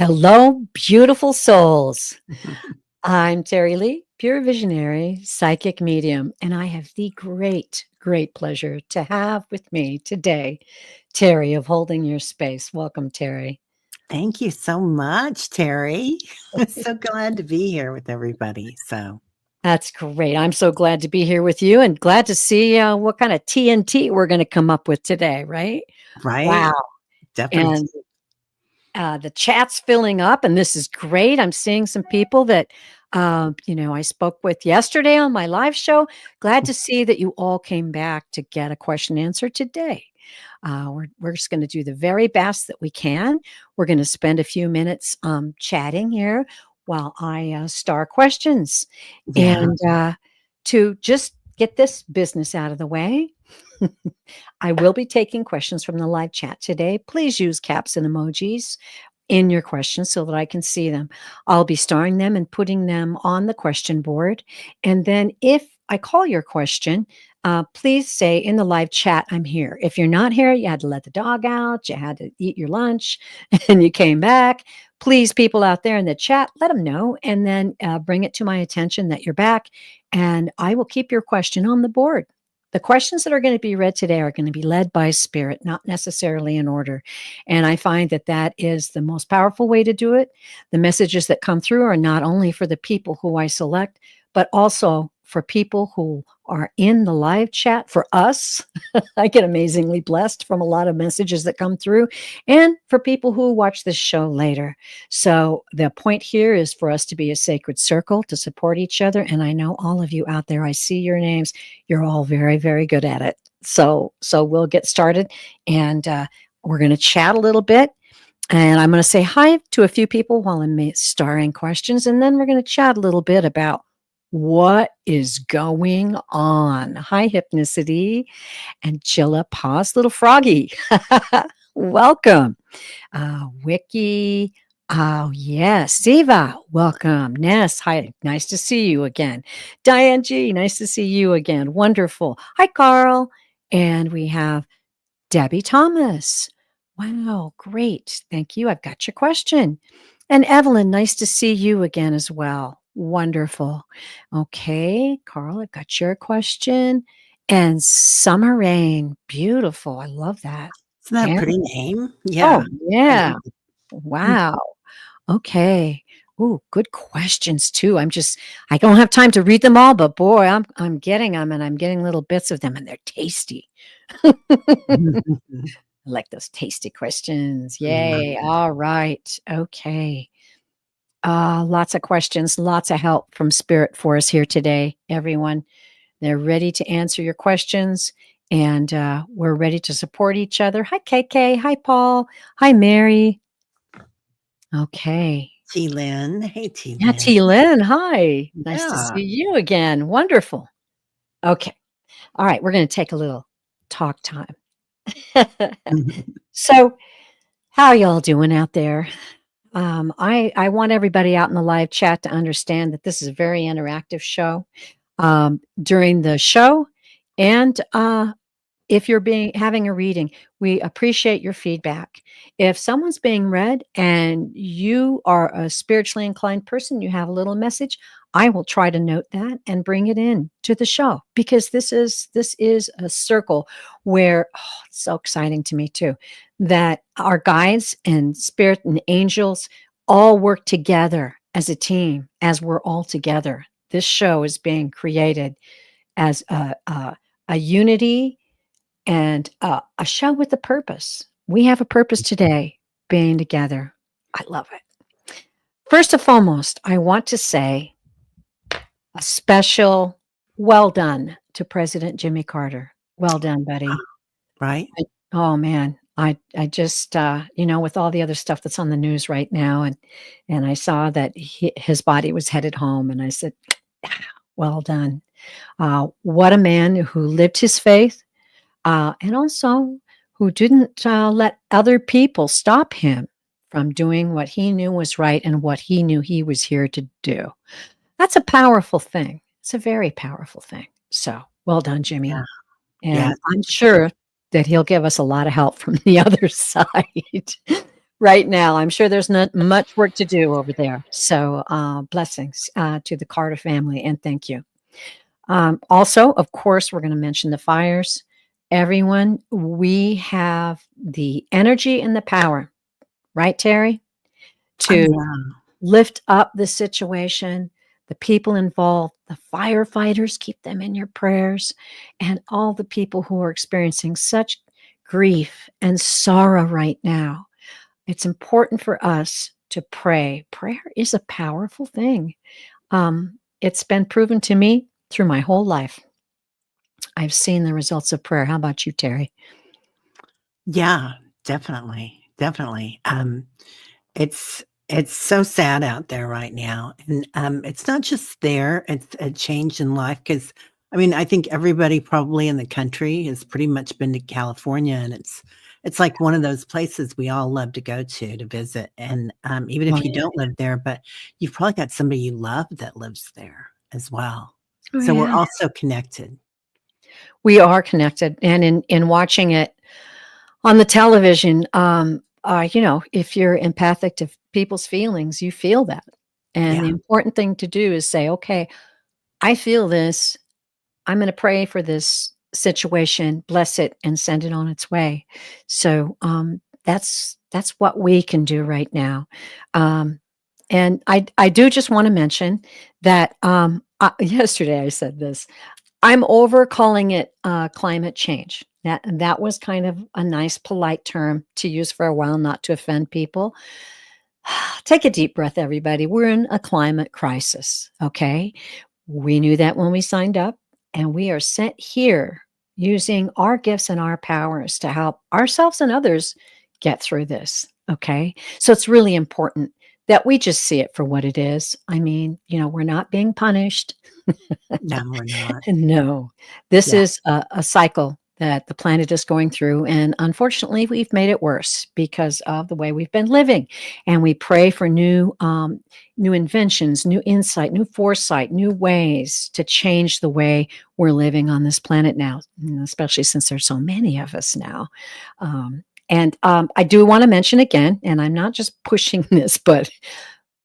Hello, beautiful souls. I'm Teri Lee, pure visionary, psychic medium, and I have the great pleasure to have with me today Teri of Holding Your Space. Welcome, Teri. Thank you so much, Terry. So glad to be here with everybody. That's great. I'm so glad to be here with you and glad to see what kind of TNT we're going to come up with today, right? Right? Wow. Definitely. And the chat's filling up, and this is great. I'm seeing some people that, I spoke with yesterday on my live show. Glad to see that you all came back to get a question answered today. We're just going to do the very best that we can. We're going to spend a few minutes chatting here while I star questions. Yeah. And to just get this business out of the way, I will be taking questions from the live chat today. Please use caps and emojis in your questions so that I can see them. I'll be starring them and putting them on the question board. And then if I call your question, please say in the live chat, I'm here. If you're not here, you had to let the dog out, you had to eat your lunch, and you came back. Please, people out there in the chat, let them know and then bring it to my attention that you're back. And I will keep your question on the board. The questions that are going to be read today are going to be led by spirit, not necessarily in order. And I find that that is the most powerful way to do it. The messages that come through are not only for the people who I select, but also for people who are in the live chat. For us, I get amazingly blessed from a lot of messages that come through, and for people who watch this show later. So the point here is for us to be a sacred circle, to support each other. And I know all of you out there, I see your names. You're all very good at it. So we'll get started, and we're going to chat a little bit. And I'm going to say hi to a few people while I'm starring questions. And then we're going to chat a little bit about what is going on. Hi, Hypnicity and Chilla Paws, little froggy. Welcome. Wiki. Oh, yes. Ziva, welcome. Ness, hi. Nice to see you again. Diane G, nice to see you again. Wonderful. Hi, Carl. And we have Debbie Thomas. Wow, great. Thank you. I've got your question. And Evelyn, nice to see you again as well. Wonderful. Okay, Carl, I've got your question. And Summer Rain, beautiful. I love that. Isn't that a And, pretty name? oh, Yeah. yeah. Wow. Okay. Ooh, good questions too. I don't have time to read them all, but boy, I'm getting them, and I'm getting little bits of them, and they're tasty. I like those tasty questions. Yay. All right. Okay. Lots of questions, lots of help from Spirit for us here today, everyone. They're ready to answer your questions, and we're ready to support each other. Hi, KK. Hi, Paul. Hi, Mary. Okay. T. Lynn. Hey, T. Yeah, Lynn. T. Lynn. Hi. Nice to Yeah. see you again. Wonderful. Okay. All right. We're going to take a little talk time. So, how are y'all doing out there? I want everybody out in the live chat to understand that this is a very interactive show. During the show, and if you're having a reading, we appreciate your feedback. If someone's being read and you are a spiritually inclined person, you have a little message, I will try to note that and bring it in to the show, because this is a circle where it's so exciting to me too, that our guides and spirit and angels all work together as a team, as we're all together. This show is being created as a unity and a show with a purpose. We have a purpose today, being together. I love it. First and foremost, I want to say a special well done to President Jimmy Carter. Well done, buddy. Right. Oh man, I just with all the other stuff that's on the news right now, and I saw that his body was headed home, and I said, well done. What a man who lived his faith, and also who didn't let other people stop him from doing what he knew was right and what he knew he was here to do. That's a powerful thing. It's a very powerful thing. So well done, Jimmy. Yeah. And Yeah. I'm sure that he'll give us a lot of help from the other side. right now. I'm sure there's not much work to do over there. So blessings to the Carter family, and thank you. Also, of course, we're going to mention the fires. Everyone, we have the energy and the power, right, Teri, Oh, to yeah. lift up the situation, the people involved, the firefighters, keep them in your prayers, and all the people who are experiencing such grief and sorrow right now. It's important for us to pray. Prayer is a powerful thing. It's been proven to me through my whole life. I've seen the results of prayer. How about you, Teri? Yeah, definitely, definitely. It's so sad out there right now, and, it's not just there, it's a change in life. Because I mean, I think everybody probably in the country has pretty much been to California, and it's like one of those places we all love to go to visit, and, even Oh, if you yeah. don't live there, but you've probably got somebody you love that lives there as well. Oh, So we're yeah. all so connected. We are connected. And in watching it on the television, if you're empathic to people's feelings, you feel that. And Yeah, the important thing to do is say, okay, I feel this. I'm going to pray for this situation, bless it, and send it on its way. So that's what we can do right now. Um, and I do just want to mention that yesterday I said this. I'm over calling it climate change. That was kind of a nice, polite term to use for a while, not to offend people. Take a deep breath, everybody. We're in a climate crisis. Okay, we knew that when we signed up, and we are sent here using our gifts and our powers to help ourselves and others get through this. Okay, so it's really important that we just see it for what it is. I mean, we're not being punished. no, we're not. No, this Yeah, is a cycle that the planet is going through. And unfortunately, we've made it worse because of the way we've been living. And we pray for new inventions, new insight, new foresight, new ways to change the way we're living on this planet now, especially since there's so many of us now. And I do want to mention again, and I'm not just pushing this, but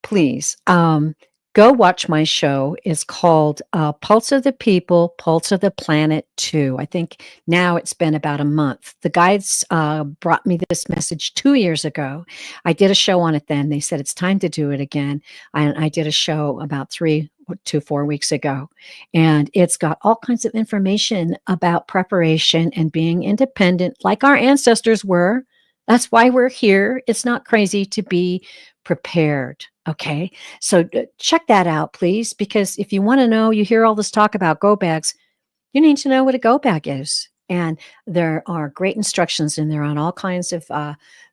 please go watch my show. It's called Pulse of the People, Pulse of the Planet 2. I think now it's been about a month. The guides brought me this message 2 years ago. I did a show on it then. They said it's time to do it again. I did a show about 3 to 4 weeks ago. And it's got all kinds of information about preparation and being independent, like our ancestors were. That's why we're here. It's not crazy to be prepared. Okay. So check that out, please, because if you want to know, you hear all this talk about go bags, you need to know what a go bag is. And there are great instructions in there on all kinds of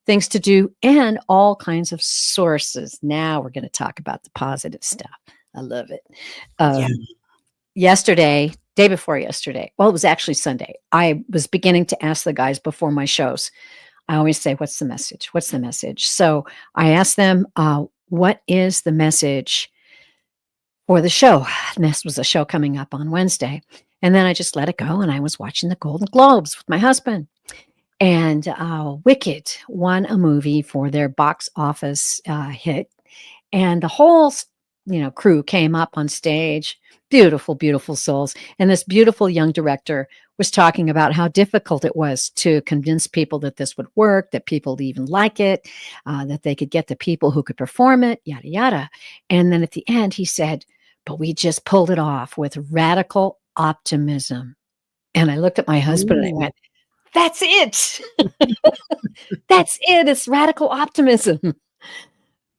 things to do and all kinds of sources. Now we're going to talk about the positive stuff. I love it. yeah. Yesterday, day before yesterday, well, it was actually Sunday, I was beginning to ask the guys before my shows. I always say, what's the message? What's the message? So I asked them, what is the message for the show? And this was a show coming up on Wednesday. And then I just let it go. And I was watching the Golden Globes with my husband. And Wicked won a movie for their box office hit. And the whole, crew came up on stage. Beautiful, beautiful souls. And this beautiful young director was talking about how difficult it was to convince people that this would work, that people even like it, that they could get the people who could perform it, yada, yada. And then at the end, he said, but we just pulled it off with radical optimism. And I looked at my husband and I Ooh, went, that's it. That's it. It's radical optimism.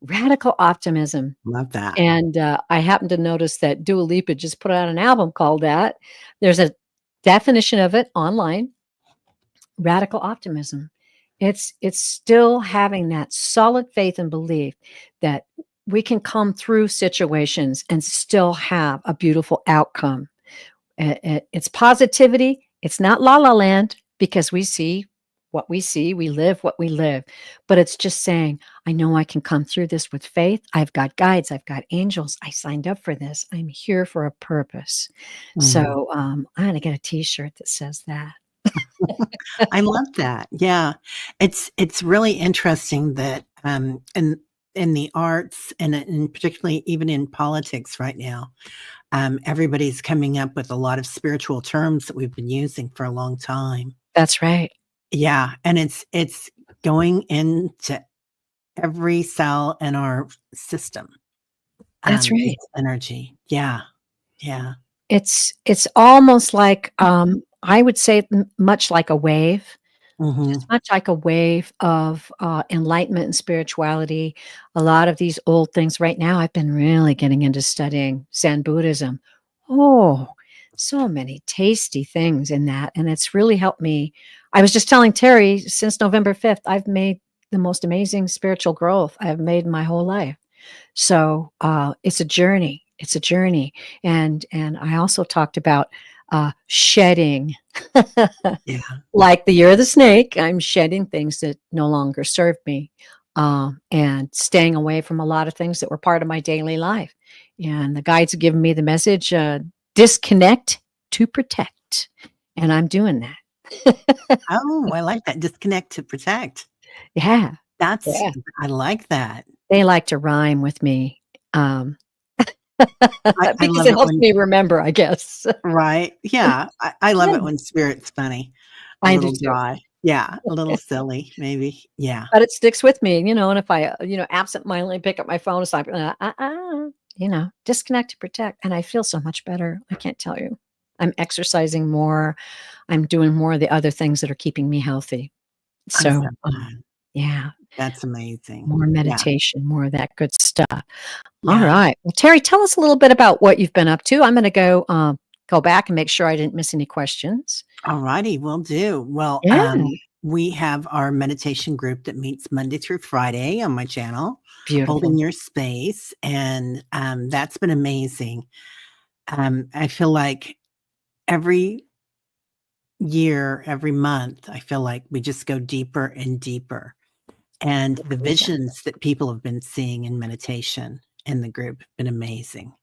Radical optimism. love that. And I happened to notice that Dua Lipa just put out an album called that. There's a definition of it online. Radical optimism. It's still having that solid faith and belief that we can come through situations and still have a beautiful outcome. It's positivity. It's not la la land because we see what we see, we live what we live. But it's just saying, I know I can come through this with faith. I've got guides, I've got angels. I signed up for this. I'm here for a purpose. Mhm. So I'm going to get a t shirt that says that. I love that. Yeah. It's really interesting that, in the arts and particularly even in politics right now. Everybody's coming up with a lot of spiritual terms that we've been using for a long time. That's right. Yeah, and it's going into every cell in our system. That's right. It's energy. Yeah, yeah. It's almost like, I would say much like a wave. Just Mhm. much like a wave of, enlightenment and spirituality. A lot of these old things right now, I've been really getting into studying Zen Buddhism. Oh, so many tasty things in that, and it's really helped me. I was just telling Terry, since November 5th, I've made the most amazing spiritual growth I've made in my whole life. So, it's a journey. It's a journey, and I also talked about, shedding. Yeah. Like the year of the snake, I'm shedding things that no longer serve me, and staying away from a lot of things that were part of my daily life. And the guides have given me the message, disconnect to protect. And I'm doing that. Oh, I like that. Disconnect to protect. Yeah. That's Yeah. I like that. They like to rhyme with me, I because love it it helps when me remember, I guess. right? Yeah, I love Yeah, it when spirit's funny, a I do little too. dry. Yeah, a little silly, maybe. Yeah. But it sticks with me, and if I, absentmindedly pick up my phone, it's like, disconnect to protect, and I feel so much better. I can't tell you. I'm exercising more. I'm doing more of the other things that are keeping me healthy. I'm so So, glad. yeah, That's amazing. more Yeah, meditation, more of that good stuff. All yeah. right. Well, Terry, tell us a little bit about what you've been up to. I'm gonna go back and make sure I didn't miss any questions. Alrighty, will do. Well, Yeah, we have our meditation group that meets Monday through Friday on my channel, Holding beautiful. Your Space, and, that's been amazing. I feel like every year, every month, I feel like we just go deeper and deeper. And the Yeah, visions that people have been seeing in meditation in the group have been amazing.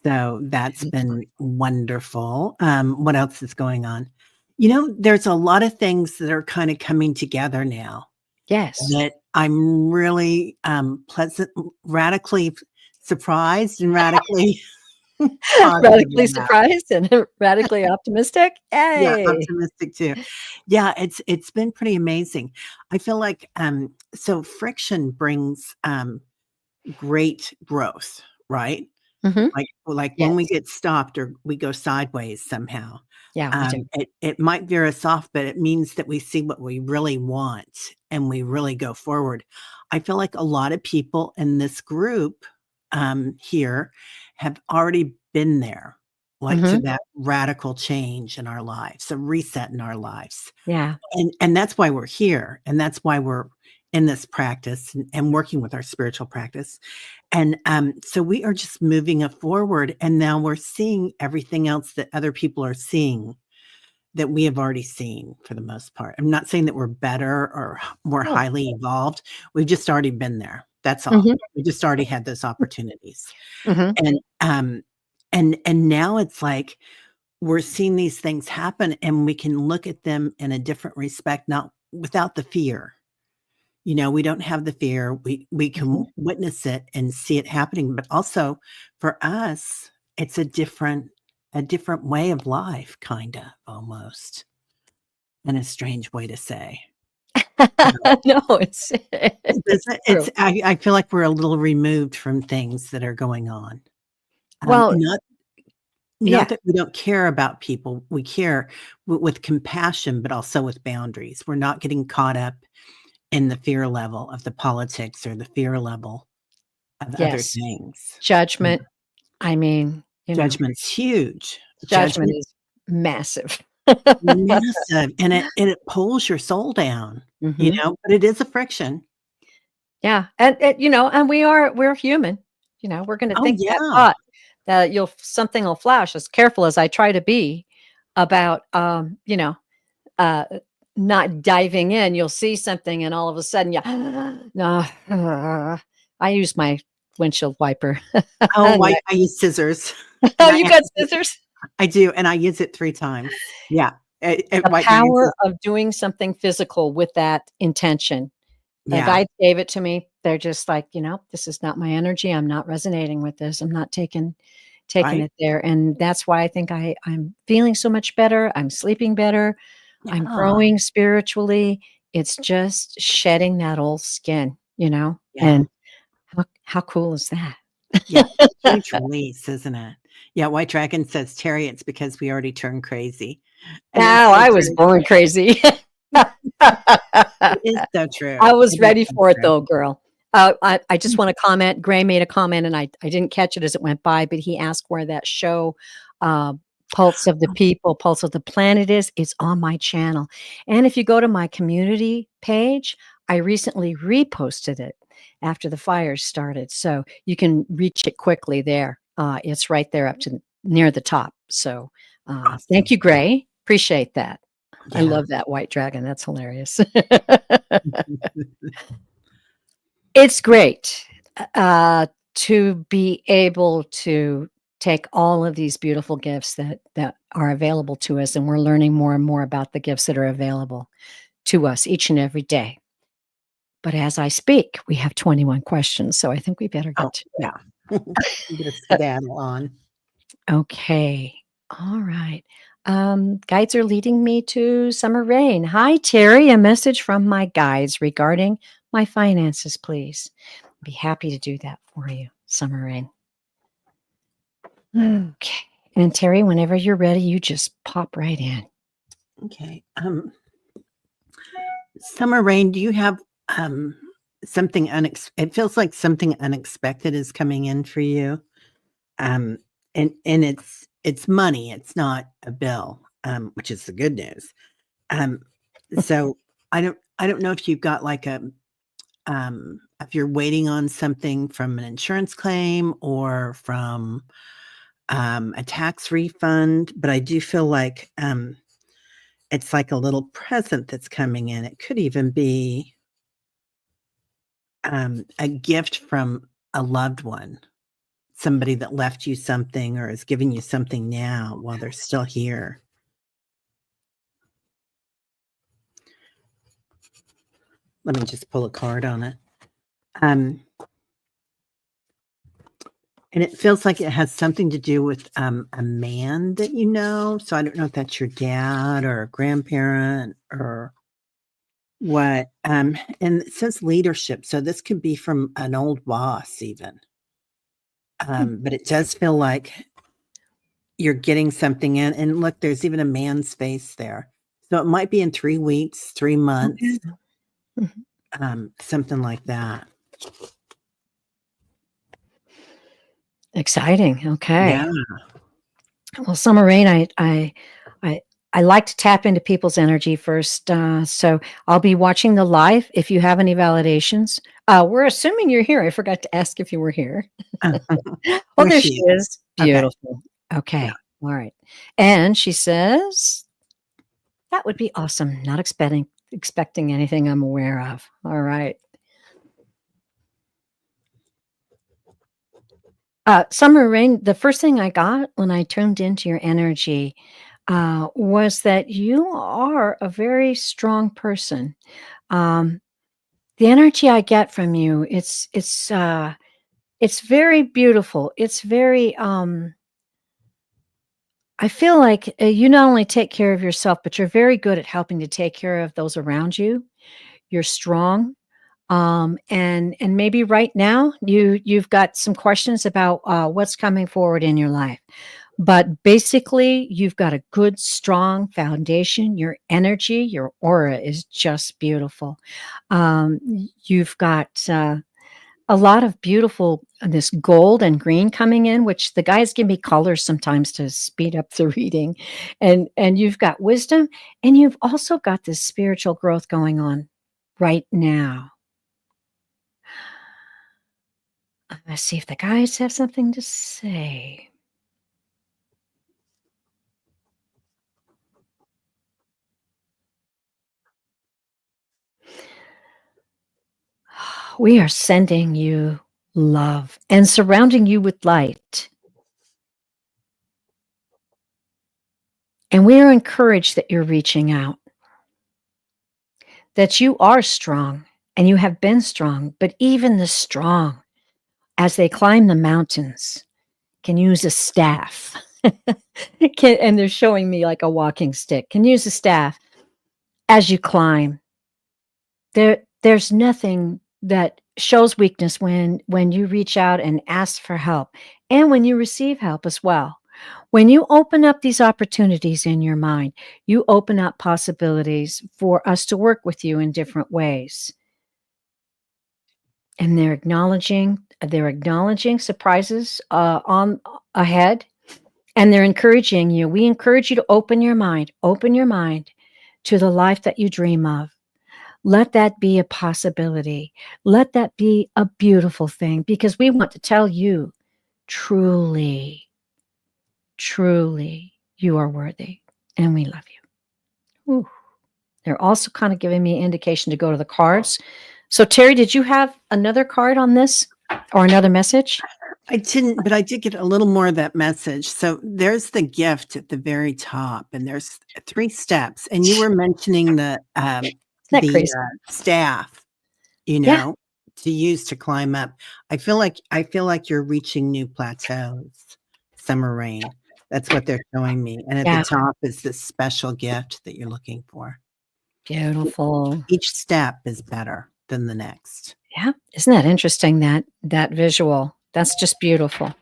So that's been wonderful. What else is going on? There's a lot of things that are kind of coming together now yes. that I'm really radically surprised and radically positive Radically about. surprised and radically optimistic? Yeah, Yay. optimistic too. Yeah, it's been pretty amazing. I feel like, so friction brings, great growth, right? Mhm. Like when we Yes. get stopped or we go sideways somehow, Yeah, we do. it might veer us off, but it means that we see what we really want and we really go forward. I feel like a lot of people in this group, here have already been there, like to Mhm. that radical change in our lives, a reset in our lives. Yeah. And that's why we're here, and that's why we're in this practice and working with our spiritual practice. And, so we are just moving it forward, and now we're seeing everything else that other people are seeing that we have already seen for the most part. I'm not saying that we're better or more Oh. highly evolved. We've just already been there. That's all. Mhm. We just already had those opportunities. Mhm. And, and now it's like we're seeing these things happen and we can look at them in a different respect, not without the fear. We don't have the fear. We Mhm. can witness it and see it happening, but also for us, it's a different way of life, kinda, almost, in a strange way to say. No, it's It's it's true. it's I feel like we're a little removed from things that are going on. Well, Not yeah. that we don't care about people, we care with compassion, but also with boundaries. We're not getting caught up in the fear level of the politics or the fear level of other Yes. things. Yeah. Judgment, I mean, Judgment's huge. judgment Judgment is massive. massive, and it pulls your soul down, Mhm. but it is a friction. Yeah, and we're human. We're gonna Oh, think that yeah. thought that you'll something will flash, as careful as I try to be about, uh, not diving in. You'll see something and all of a sudden you no, I use my windshield wiper. Oh, And I use scissors, oh, and I you have got to do scissors? I do, and I use it 3 times. Yeah, it The wipe my power scissors. of doing something physical with that intention The Yeah. guides gave it to me. They're just like, this is not my energy. I'm not resonating with this. I'm not taking Right? it there. And that's why I think I'm feeling so much better. I'm sleeping better. I'm Yeah. growing spiritually. It's just shedding that old skin. Yeah. And how cool is that? Yeah. Huge release, isn't it? Yeah, White Dragon says, "Terry, it's because we already turned crazy." And it's Now so I was true. born crazy. It is so true. I was It is ready so for it true. though, girl. I just want to comment. Gray made a comment, and I didn't catch it as it went by, but he asked where that show, uh, Pulse of the People, Pulse of the Planet is. It's on my channel, and if you go to my community page, I recently reposted it after the fires started, so you can reach it quickly there. It's right there up to near the top. So, thank Awesome. you, Gray. Appreciate that. I Yeah. love that white dragon. That's hilarious. It's great, to be able to take all of these beautiful gifts that are available to us, and we're learning more and more about the gifts that are available to us each and every day. But as I speak, we have 21 questions, so I think we better Oh, get to it. yeah. You get a skedaddle on. Okay. All right. Guides are leading me to Summer Rain. Hi, Terry. A message from my guides regarding my finances, please. Be happy to do that for you, Summer Rain. Okay. And Terry, whenever you're ready, you just pop right in. Okay. Summer Rain, do you have, something it feels like something unexpected is coming in for you? Um, and it's money, it's not a bill, which is the good news. Um, so I don't know if you've got like if you're waiting on something from an insurance claim or from, a tax refund, but I do feel like, it's like a little present that's coming in. It could even be, a gift from a loved one, somebody that left you something or is giving you something now while they're still here. Let me just pull a card on it. Um, and it feels like it has something to do with, a man that you know. So I don't know if that's your dad or a grandparent or what. And it says leadership. So this could be from an old boss even. But it does feel like you're getting something in, and look, there's even a man's face there. So it might be in 3 weeks, 3 months, Okay. Mhm. something like that. Exciting. Okay. Yeah, Well, Summer Rain, I I like to tap into people's energy first. So I'll be watching the live. If you have any validations, we're assuming you're here. I forgot to ask if you were here. Oh, there there she she is. is. Okay, Beautiful. yeah. Okay. All right. And she says that would be awesome. Not expecting anything I'm aware of. All right. Summer Rain, the first thing I got when I tuned into your energy was that you are a very strong person. Um, the energy I get from you, it's very beautiful. It's very I feel like you not only take care of yourself, but you're very good at helping to take care of those around you. You're strong. And maybe right now you've got some questions about what's coming forward in your life. But basically, you've got a good, strong foundation. Your energy, your aura is just beautiful. You've got a lot of beautiful this gold and green coming in, which the guys give me colors sometimes to speed up the reading. And you've got wisdom, and you've also got this spiritual growth going on right now. Let's see if the guys have something to say. We are sending you love and surrounding you with light. And we are encouraged that you're reaching out, that you are strong and you have been strong, but even the strong, as they climb the mountains, can use a staff. And they're showing me like a walking stick. Can use a staff as you climb. There's nothing that shows weakness when you reach out and ask for help, and when you receive help as well. When you open up these opportunities in your mind, you open up possibilities for us to work with you in different ways. And they're acknowledging surprises on ahead, and they're encouraging you. We encourage you to open your mind to the life that you dream of. Let that be a possibility. Let that be a beautiful thing, because we want to tell you, truly, truly, you are worthy, and we love you. Ooh. They're also kind of giving me indication to go to the cards. So, Teri, did you have another card on this or another message? I didn't, but I did get a little more of that message. So there's the gift at the very top, and there's 3 steps. And you were mentioning Isn't that crazy? staff, you Yeah. know, to use to climb up. I feel like you're reaching new plateaus. Summer rain. That's what they're showing me. And at Yeah. the top is this special gift that you're looking for. Beautiful. Each step is better than the next. Yeah. Isn't that interesting, that visual? That's just beautiful.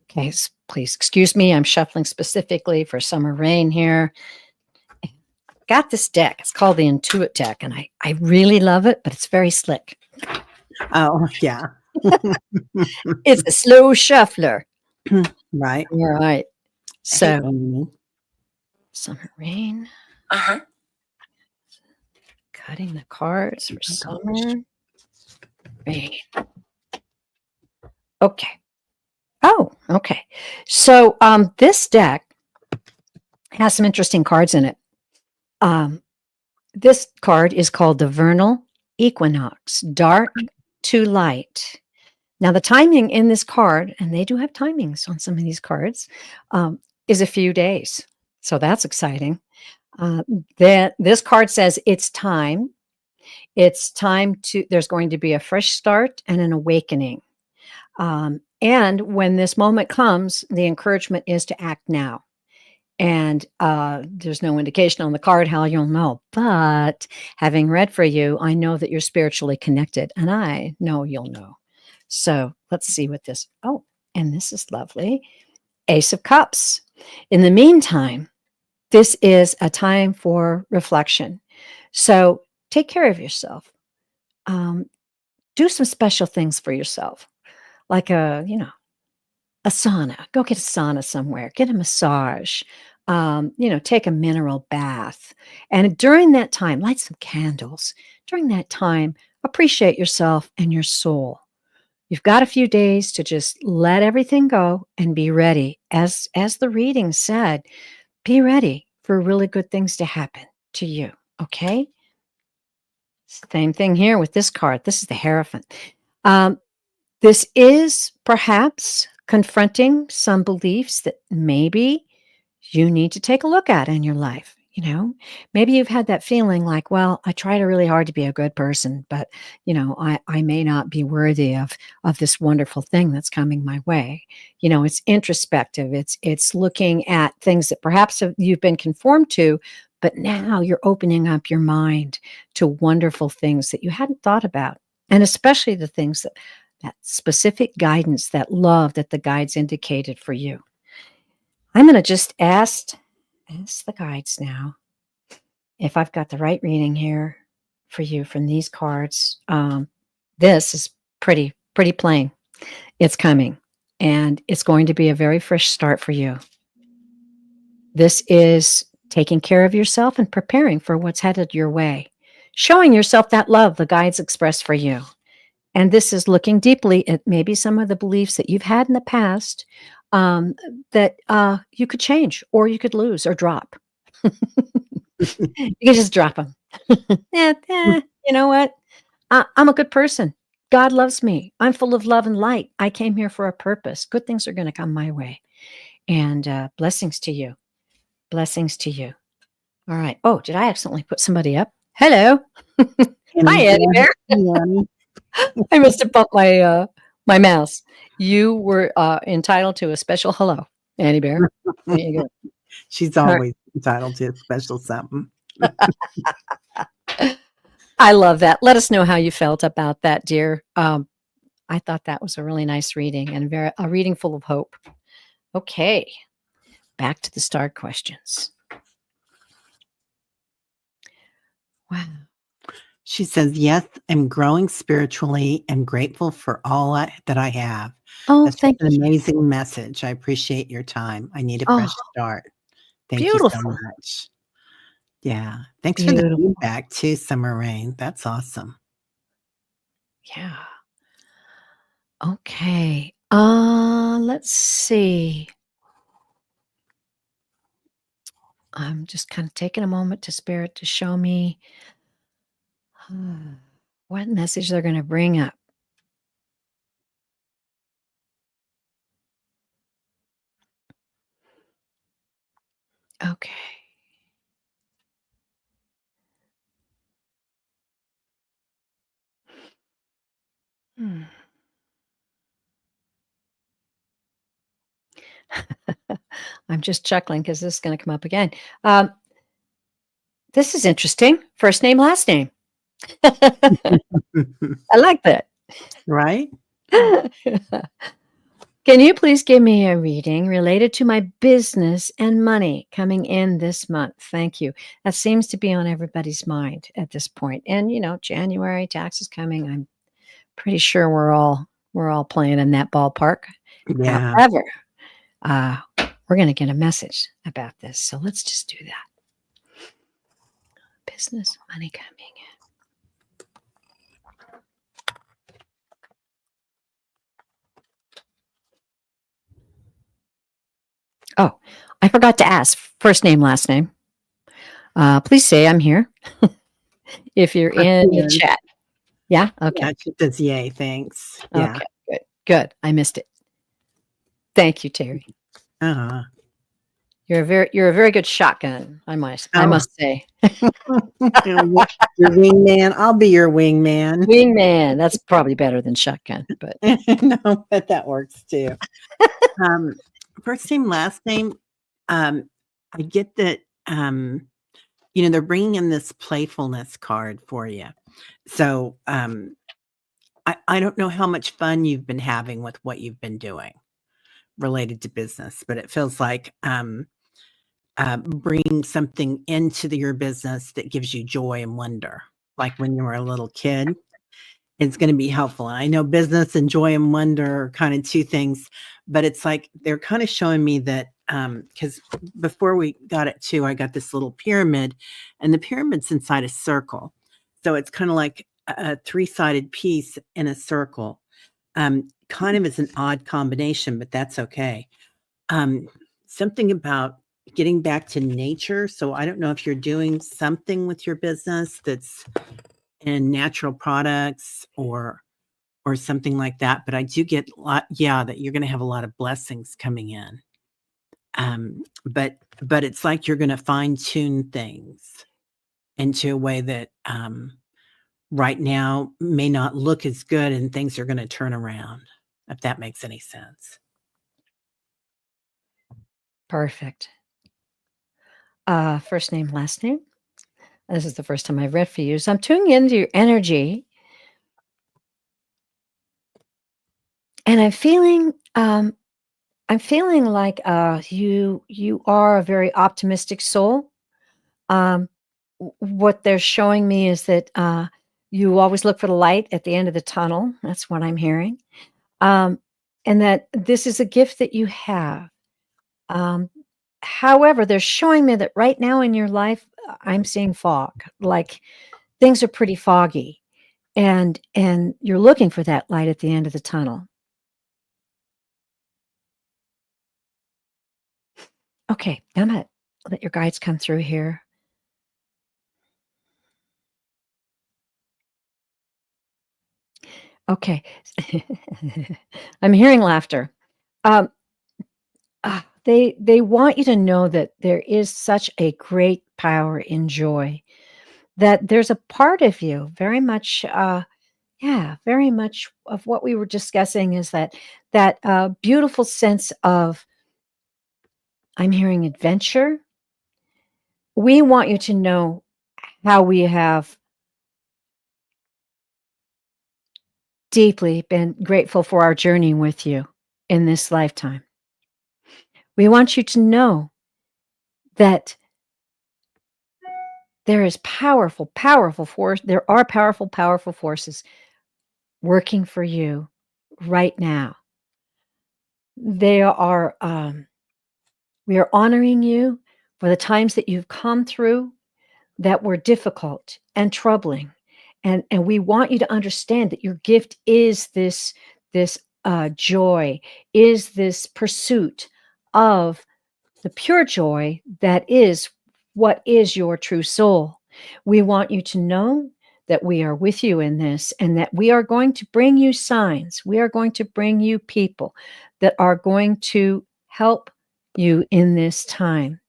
Okay, please excuse me. I'm shuffling specifically for summer rain here. Got this deck. It's called the Intuit deck, and I really love it, but it's very slick. Oh, yeah. It's a slow shuffler. Right. All right. So, Amy. summer rain. Uh-huh. Cutting the cards for summer rain. Okay. Oh, okay. So this deck has some interesting cards in it. This card is called the Vernal Equinox, dark to light. Now, the timing in this card, and they do have timings on some of these cards, is a few days. So that's exciting. This card says it's time. It's time there's going to be a fresh start and an awakening. And when this moment comes, the encouragement is to act now. And there's no indication on the card how you'll know. But having read for you, I know that you're spiritually connected, and I know you'll know. So let's see what this. Oh, and this is lovely. Ace of Cups. In the meantime, this is a time for reflection. So take care of yourself. Do some special things for yourself, like a sauna. Go get a sauna somewhere. Get a massage. Take a mineral bath. And during that time, light some candles. During that time, appreciate yourself and your soul. You've got a few days to just let everything go and be ready. As the reading said, be ready for really good things to happen to you. Okay? Same thing here with this card. This is the Hierophant. This is perhaps confronting some beliefs that maybe you need to take a look at in your life. Maybe you've had that feeling like, well, I tried really hard to be a good person, but I may not be worthy of this wonderful thing that's coming my way. It's introspective. It's looking at things that perhaps you've been conformed to, but now you're opening up your mind to wonderful things that you hadn't thought about, and especially the things that specific guidance, that love that the guides indicated for you. I'm going to just ask the guides now if I've got the right reading here for you from these cards. This is pretty plain. It's coming, and it's going to be a very fresh start for you. This is taking care of yourself and preparing for what's headed your way, showing yourself that love the guides express for you. And this is looking deeply at maybe some of the beliefs that you've had in the past that you could change, or you could lose or drop. You can just drop them. You know what? I'm a good person. God loves me. I'm full of love and light. I came here for a purpose. Good things are going to come my way. And blessings to you. Blessings to you. All right. Oh, did I accidentally put somebody up? Hello. Hi, And Eddie Bear. yeah, I must have bumped my mouse. You were entitled to a special hello, Eddie Bear. There you go. she's All always entitled to a special something. right. I love that. Let us know how you felt about that, dear. I thought that was a really nice reading and a reading full of hope. Okay, back to the star questions. Wow. She says, "Yes, I'm growing spiritually and grateful for all that I have. Oh, That's just thank an you. amazing message. I appreciate your time. I need a Oh, fresh start. Thank you so beautiful. much." Yeah. Thanks for the Beautiful. feedback too, Summer Rain. That's awesome. Yeah. Okay. Let's see. I'm just kind of taking a moment to Spirit to show me what message they're going to bring up. Okay. Hmm. I'm just chuckling because this is going to come up again. This is interesting. First name, last name. I like that. Right? Can you please give me a reading related to my business and money coming in this month? Thank you. That seems to be on everybody's mind at this point. And January taxes coming. I'm pretty sure we're all playing in that ballpark. Yeah. However, uh, we're going to get a message about this. So let's just do that. Business money coming in. Oh, I forgot to ask first name, last name. Please say I'm here if you're in the Yes. chat. Yeah. Okay. Yeah, she says, "Yay, thanks." Yeah. Okay. Good. Good. I missed it. Thank you, Terry. Uh-huh. You're a very good shotgun. I Oh, must say. your wingman. I'll be your wingman. Wingman. That's probably better than shotgun, but No, but that works too. Um, First name, last name, um, I get that, they're bringing in this playfulness card for you. So, I don't know how much fun you've been having with what you've been doing related to business, but it feels like, bringing something into your business that gives you joy and wonder, like when you were a little kid. It's gonna be helpful. And I know business and joy and wonder are kinda 2 things, but it's like they're kinda showing me that, because before we got it too, I got this little pyramid, and the pyramid's inside a circle. So it's kinda like a three-sided piece in a circle. Kind of is an odd combination, but that's okay. Um, Something about getting back to nature, so I don't know if you're doing something with your business that's in natural products or something like that, but I do get a lot, yeah, that you're gonna have a lot of blessings coming in. But it's like you're gonna fine-tune things into a way that, right now may not look as good and things are gonna turn around, if that makes any sense. perfect. First name, last name. This is the first time I've read for you. So I'm tuning into your energy and I'm feeling like you are a very optimistic soul. Um, what they're showing me is that you always look for the light at the end of the tunnel. That's what I'm hearing. Um, and that this is a gift that you have. Um, However, they're showing me that right now in your life, I'm seeing fog. Like things are pretty foggy, and you're looking for that light at the end of the tunnel. Okay, I'm gonna let your guides come through here. Okay, I'm hearing laughter. Um, they want you to know that there is such a great power in joy that there's a part of you very much, yeah, very much of what we were discussing is that beautiful sense of, I'm hearing adventure. We want you to know how we have deeply been grateful for our journey with you in this lifetime. We want you to know that there is powerful, powerful force. There are powerful, powerful forces working for you right now. They are, we are honoring you for the times that you've come through that were difficult and troubling. And we want you to understand that your gift is this joy, is this pursuit of the pure joy that is what is your true soul. We want you to know that we are with you in this and that we are going to bring you signs. We are going to bring you people that are going to help you in this time.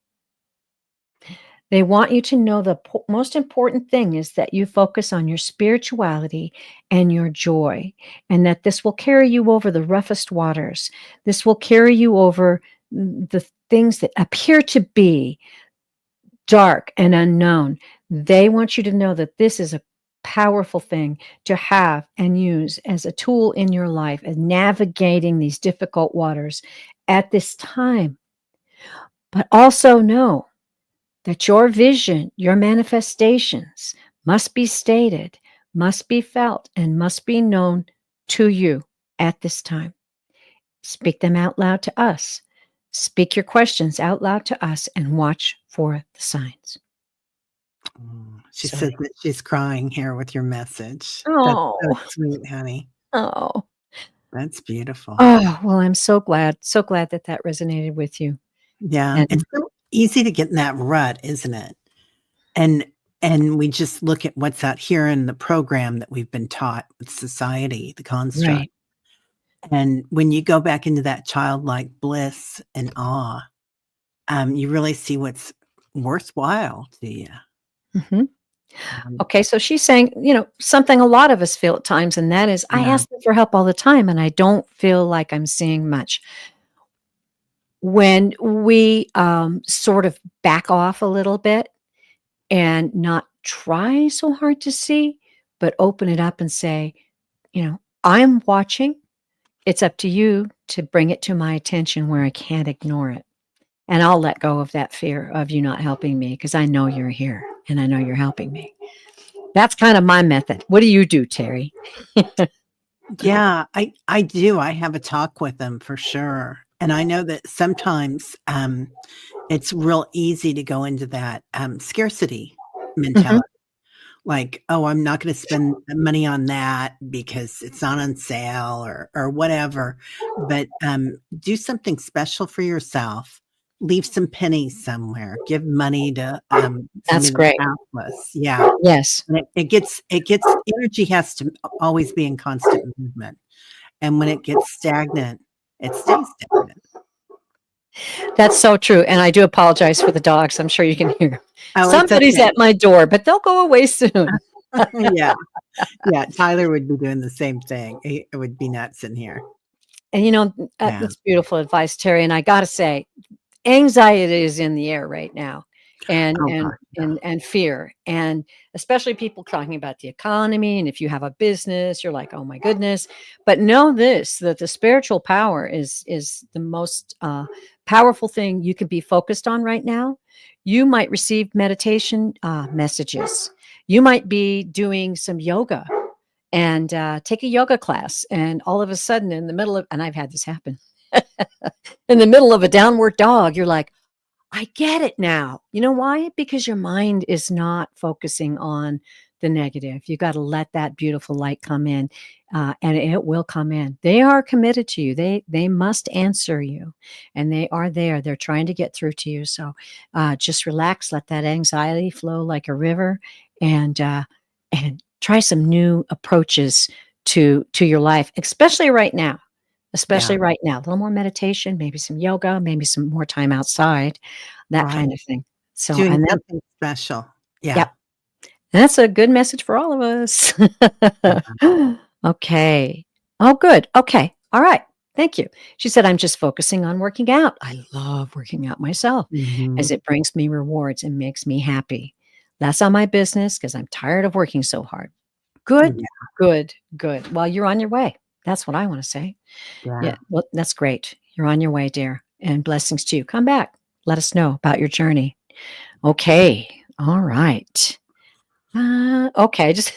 They want you to know the most important thing is that you focus on your spirituality and your joy, and that this will carry you over the roughest waters. This will carry you over the things that appear to be dark and unknown. They want you to know that this is a powerful thing to have and use as a tool in your life and navigating these difficult waters at this time. But also know that your vision, your manifestations must be stated, must be felt, and must be known to you at this time. Speak them out loud to us. Speak your questions out loud to us and watch for the signs. Oh, she So, says that she's crying here with your message. That's so oh, sweet, honey. oh, That's beautiful. oh, well, I'm so glad that that resonated with you. Yeah, And it's so easy to get in that rut, isn't it? And and we just look at what's out here in the program that we've been taught with society, the construct. right. And when you go back into that childlike bliss and awe, you really see what's worthwhile to you. Mhm. Um, Okay, so she's saying, something a lot of us feel at times, and that is, I yeah, ask them for help all the time, and I don't feel like I'm seeing much. When we sort of back off a little bit and not try so hard to see, but open it up and say, I'm watching. It's up to you to bring it to my attention where I can't ignore it. And I'll let go of that fear of you not helping me because I know you're here and I know you're helping me. That's kind of my method. What do you do, Teri? yeah, I do. I have a talk with them for sure. And I know that sometimes it's real easy to go into that scarcity Mhm. mentality. Like, "Oh, I'm not gonna spend money on that because it's not on sale," or whatever, but, do something special for yourself. Leave some pennies somewhere. Give money to, That's somebody that's great. houseless. Yeah, Yes. and it gets energy has to always be in constant movement, and when it gets stagnant, it stays stagnant. That's so true, and I do apologize for the dogs, I'm sure you can hear 'em. Oh, it's Somebody's okay. at my door, but they'll go away soon. Yeah, yeah, Tyler would be doing the same thing. It would be nuts in here. And, Yeah. that's beautiful advice, Terry, and I gotta say, anxiety is in the air right now, and Oh and god, yeah. and fear, and especially people talking about the economy, and if you have a business, you're like, "Oh my goodness." But know this, that the spiritual power is the most, powerful thing you can be focused on right now. You might receive meditation, messages. You might be doing some yoga and, take a yoga class, and all of a sudden in the middle of and I've had this happen. In the middle of a downward dog, you're like, I get it now. You know why? Because your mind is not focusing on the negative. You got to let that beautiful light come in, and it will come in. They are committed to you. They must answer you, and they are there. They're trying to get through to you. So just relax. Let that anxiety flow like a river, and try some new approaches to your life, especially right now. Yeah, Especially right now, a little more meditation, maybe some yoga, maybe some more time outside, that right. kind of thing. So, Doing and that something special. Yeah, yep, That's a good message for all of us. Yeah. Okay. Oh, good. Okay. All right. Thank you. She said, I'm just focusing on working out. I love working out myself as Mhm. it brings me rewards and makes me happy. That's on my business because I'm tired of working so hard. Good, Yeah, good, good. Well, you're on your way. That's what I want to say. Yeah. yeah. Well, that's great. You're on your way, dear. And blessings to you. Come back. Let us know about your journey. Okay. All right. Okay. Just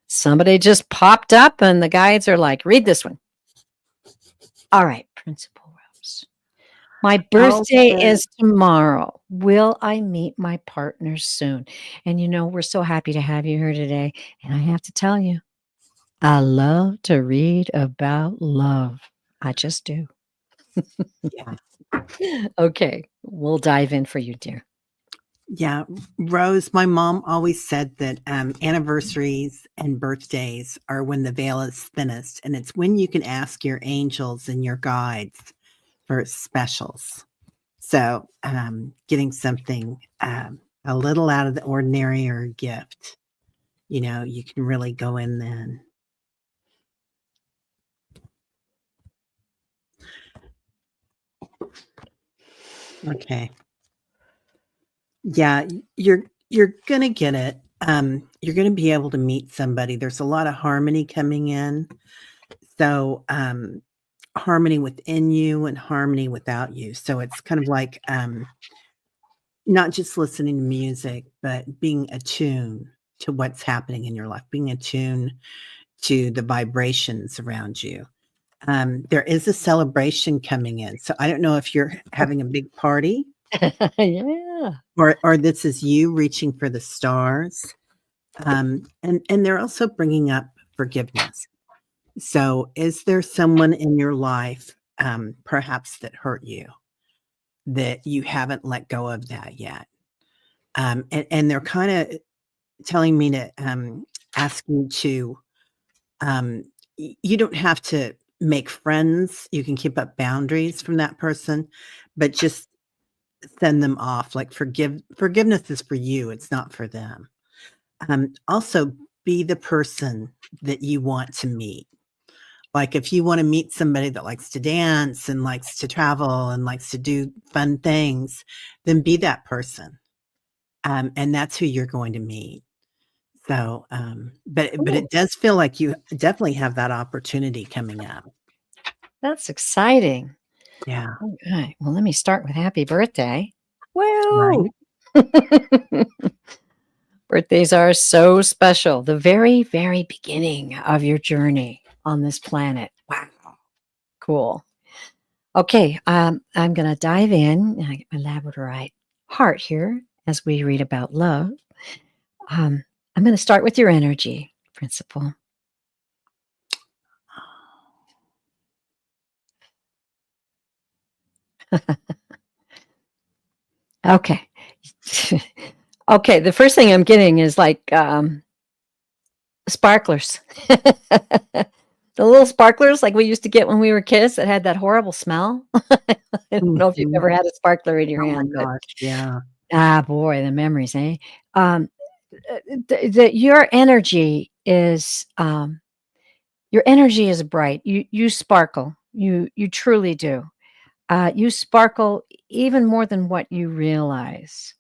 somebody just popped up and the guides are like, read this one. All right. Principal Rose. My birthday Okay. is tomorrow. Will I meet my partner soon? And we're so happy to have you here today. And I have to tell you, I love to read about love. I just do. Yeah. Okay. We'll dive in for you, dear. Yeah, Rose, my mom always said that, anniversaries and birthdays are when the veil is thinnest, and it's when you can ask your angels and your guides for specials. So, getting something, a little out of the ordinary or a gift, you can really go in then. Okay. Yeah, you're gonna get it. You're gonna be able to meet somebody. There's a lot of harmony coming in. So, harmony within you and harmony without you. So it's kind of like, not just listening to music, but being attuned to what's happening in your life, being attuned to the vibrations around you. There is a celebration coming in. So I don't know if you're having a big party Yeah. or this is you reaching for the stars. And they're also bringing up forgiveness. So, is there someone in your life, perhaps that hurt you, that you haven't let go of that yet? And they're kinda telling me to, ask you to, you don't have to make friends, you can keep up boundaries from that person, but just send them off, like, forgiveness is for you, it's not for them. Also, be the person that you want to meet. Like, if you wanna meet somebody that likes to dance and likes to travel and likes to do fun things, then be that person, and that's who you're going to meet. So, but Ooh, it does feel like you definitely have that opportunity coming up. that's exciting. Yeah, Okay. Well, let me start with happy birthday. Woo! right? Birthdays are so special. The very, very beginning of your journey on this planet. Wow. Cool. Okay. I'm going to dive in. I get my Labradorite heart here as we read about love. Um, I'm going to start with your energy principle. Okay. Okay. The first thing I'm getting is like sparklers. The little sparklers like we used to get when we were kids that had that horrible smell. I don't know if you've Mhm. ever had a sparkler in your Oh my hand, but gosh, yeah. boy, the memories, eh? Um, your energy is bright. You sparkle. You truly do. You sparkle even more than what you realize,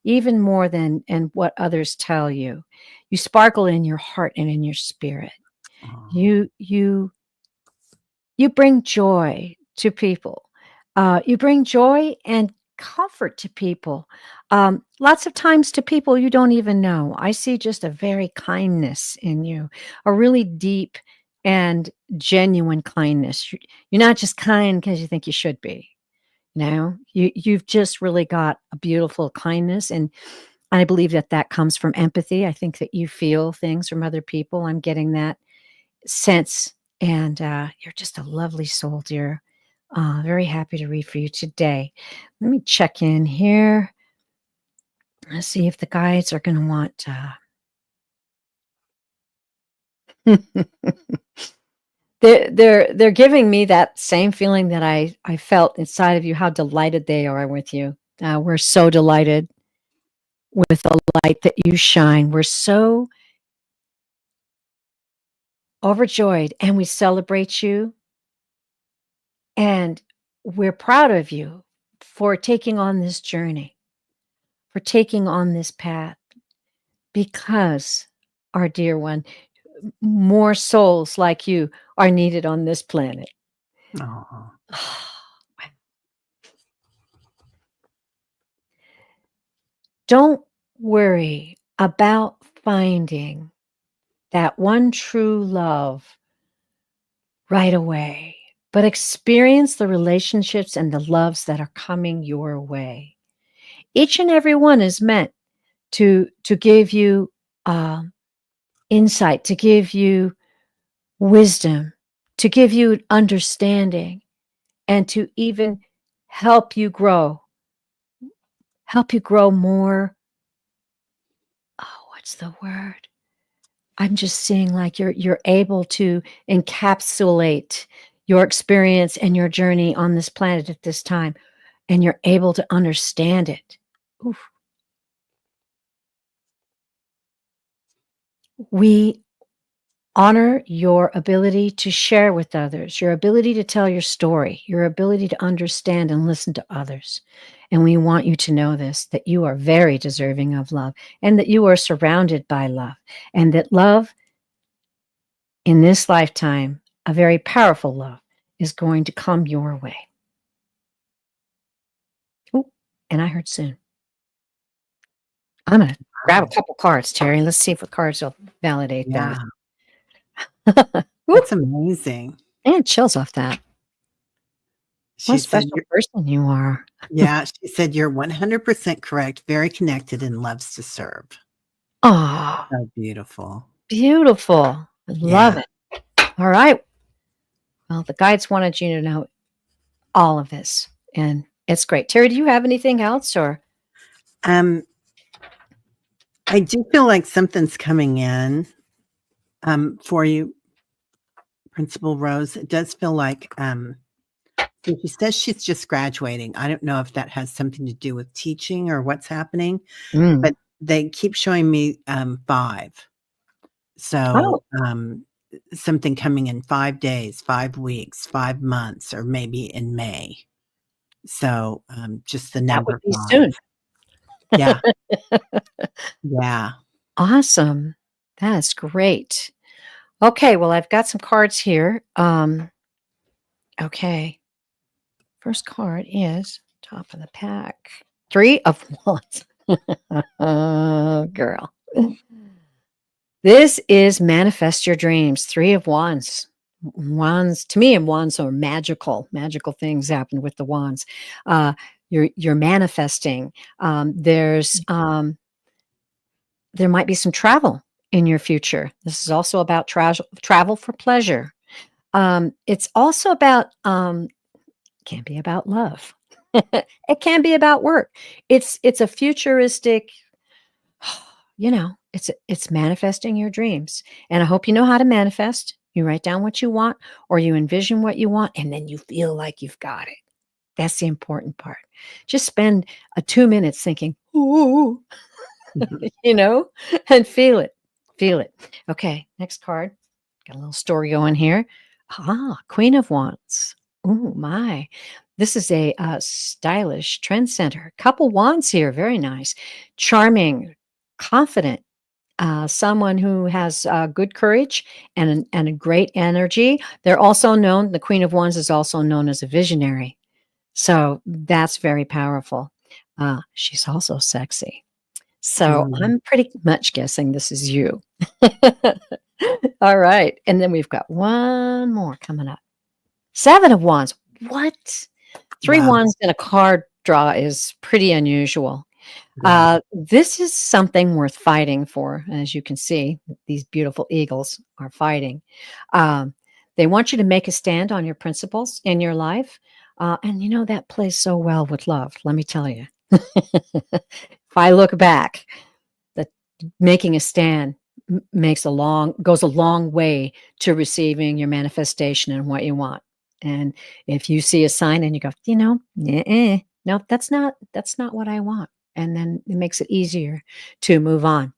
even more than and what others tell you. You sparkle in your heart and in your spirit. Aw. You bring joy to people. You bring joy and comfort to people. Lots of times to people you don't even know. I see just a very kindness in you, a really deep and genuine kindness. You're not just kind because you think you should be. No, you've just really got a beautiful kindness, and I believe that that comes from empathy. I think that you feel things from other people. I'm getting that sense. And you're just a lovely soul, dear. Very happy to read for you today. Let me check in here. Let's see if the guides are going to want. They're giving me that same feeling that I felt inside of you. How delighted they are with you. We're so delighted. with the light that you shine. We're so overjoyed and we celebrate you. And we're proud of you for taking on this journey, for taking on this path, because, our dear one, more souls like you are needed on this planet. Oh, Don't worry about finding that one true love right away, but experience the relationships and the loves that are coming your way. Each and every one is meant to give you insight, to give you wisdom, to give you understanding, and to even help you grow more. Oh, what's the word? I'm just seeing like you're able to encapsulate your experience and your journey on this planet at this time, and you're able to understand it. Oof. We honor your ability to share with others, your ability to tell your story, your ability to understand and listen to others. And we want you to know this, that you are very deserving of love, and that you are surrounded by love, and that love in this lifetime, a very powerful love, is going to come your way. Ooh, and I heard soon. I'm going to grab a wow. couple cards, Terry. Let's see if the cards will validate Yeah, that. Ooh, that's amazing. and chills off that. What She a said special you're person you are. yeah, she said you're 100% correct, very connected and loves to serve. Oh, So beautiful. beautiful. I love Yeah. it. All right. Well, the guides wanted you to know all of this, and it's great. Terry, do you have anything else or? Um, I do feel like something's coming in, for you, Principal Rose. It does feel like, so she says she's just graduating. I don't know if that has something to do with teaching or what's happening, Mm. but they keep showing me, 5. Oh, So, something coming in 5 days, 5 weeks, 5 months, or maybe in May. So, just the that would number be 5. soon. Yeah, yeah. Awesome. That's great. Okay, well, I've got some cards here. Okay. First card is top of the pack. 3 of Wands. Oh, girl. This is manifest your dreams. 3 of Wands. Wands to me, and wands are magical things happen with the wands. You're manifesting. There might be some travel in your future. This is also about travel for pleasure. It's also about can be about love. It can be about work. It's a futuristic, it's manifesting your dreams. And I hope you know how to manifest. You write down what you want, or you envision what you want, and then you feel like you've got it. That's the important part. Just spend 2 minutes thinking, ooh, Mhm. you know, and feel it. Feel it. Okay, next card. Got a little story going here. Queen of Wands. Oh my. This is a stylish trend center. Couple wands here. Very nice. Charming, confident. Someone who has good courage and a great energy. They're also known, the Queen of Wands is also known as a visionary. So that's very powerful. She's also sexy. So Mm, I'm pretty much guessing this is you. All right. And then we've got one more coming up. 7 of Wands. What? 3 wow, wands in a card draw is pretty unusual. yeah. This is something worth fighting for. As you can see, these beautiful eagles are fighting. Um, they want you to make a stand on your principles in your life. And that plays so well with love, let me tell you. If I look back, that making a stand goes a long way to receiving your manifestation and what you want. And if you see a sign and you go, no, that's not what I want. and then it makes it easier to move on.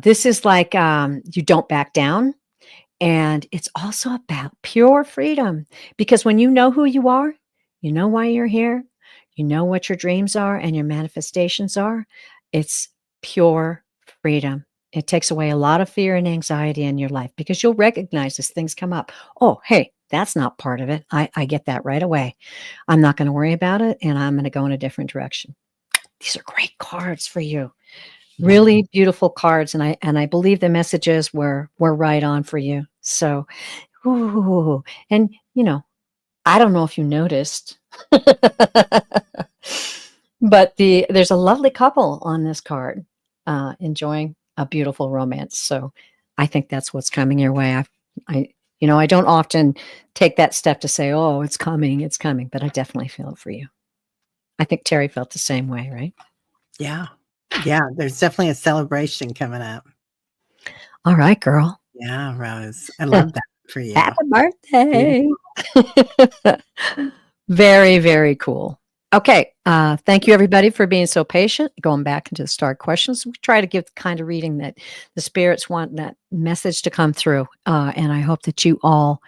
This is like you don't back down. And it's also about pure freedom because when you know who you are, you know why you're here, you know what your dreams are and your manifestations are, it's pure freedom. It takes away a lot of fear and anxiety in your life because you'll recognize as things come up. Oh, hey, that's not part of it. I get that right away. I'm not going to worry about it and I'm going to go in a different direction. These are great cards for you. Yeah. Really beautiful cards, and I believe the messages were right on for you. So, ooh, and I don't know if you noticed, but there's a lovely couple on this card, enjoying a beautiful romance. So, I think that's what's coming your way. I don't often take that step to say, "Oh, it's coming," but I definitely feel it for you. I think Teri felt the same way, right? Yeah. Yeah, there's definitely a celebration coming up. All right, girl. Yeah, Rose. I love that for you. Happy Beautiful. birthday. Very, very cool. Okay. Thank you, everybody, for being so patient. Going back into the star questions, we try to give the kind of reading that the spirits want that message to come through. And I hope that you all.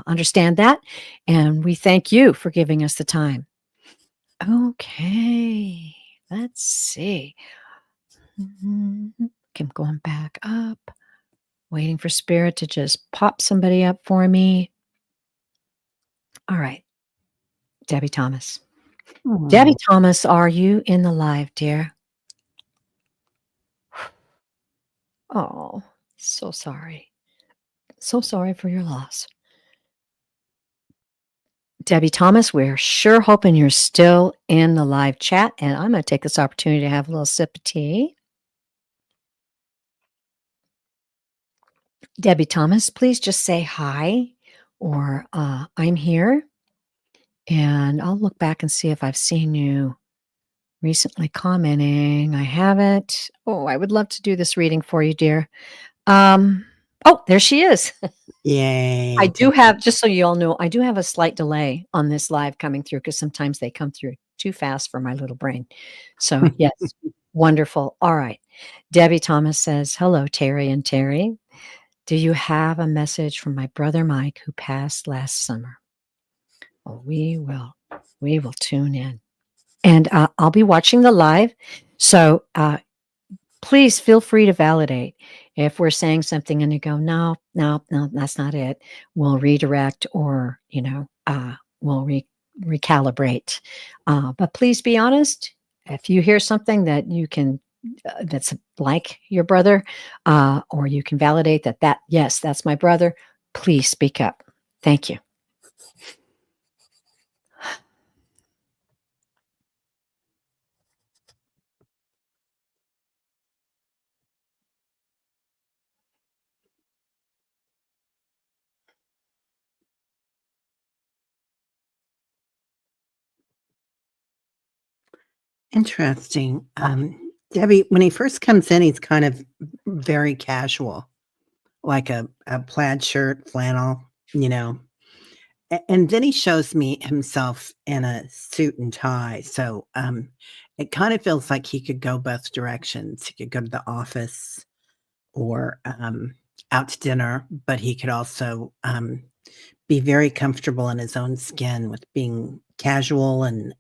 Understand that. And we thank you for giving us the time. Okay. Let's see. I'm going back up. Waiting for spirit to just pop somebody up for me. All right. Debbie Thomas. Debbie Thomas, are you in the live, dear? Oh, so sorry. So sorry for your loss. Debbie Thomas, we're sure hoping you're still in the live chat. And I'm going to take this opportunity to have a little sip of tea. Debbie Thomas, please just say hi or I'm here. And I'll look back and see if I've seen you recently commenting. I haven't. Oh, I would love to do this reading for you, dear. Oh, there she is. Yay. I do have, just so you all know, I do have a slight delay on this live coming through because sometimes they come through too fast for my little brain. So, yes, wonderful. All right. Debbie Thomas says, hello, Teri and Teri. Do you have a message from my brother Mike who passed last summer? Oh, we will tune in. And I'll be watching the live. So please feel free to validate. If we're saying something and you go, no, that's not it, we'll redirect or, we'll recalibrate. But please be honest. If you hear something that you can, that's like your brother, or you can validate yes, that's my brother, please speak up. Thank you. Interesting. Debbie, when he first comes in, he's kind of very casual, like a plaid shirt, flannel, you know. And then he shows me himself in a suit and tie. So it kind of feels like he could go both directions. He could go to the office or out to dinner, but he could also be very comfortable in his own skin with being casual and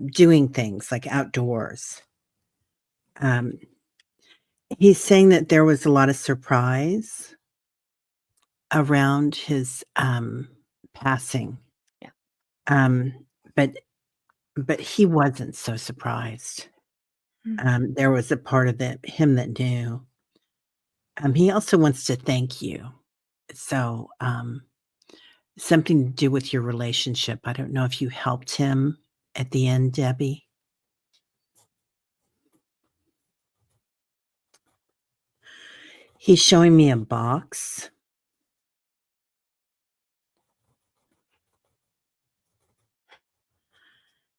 doing things like outdoors. He's saying that there was a lot of surprise around his passing. Yeah. But he wasn't so surprised. There was a part of him that knew. He also wants to thank you. So something to do with your relationship. I don't know if you helped him at the end, Debbie. He's showing me a box.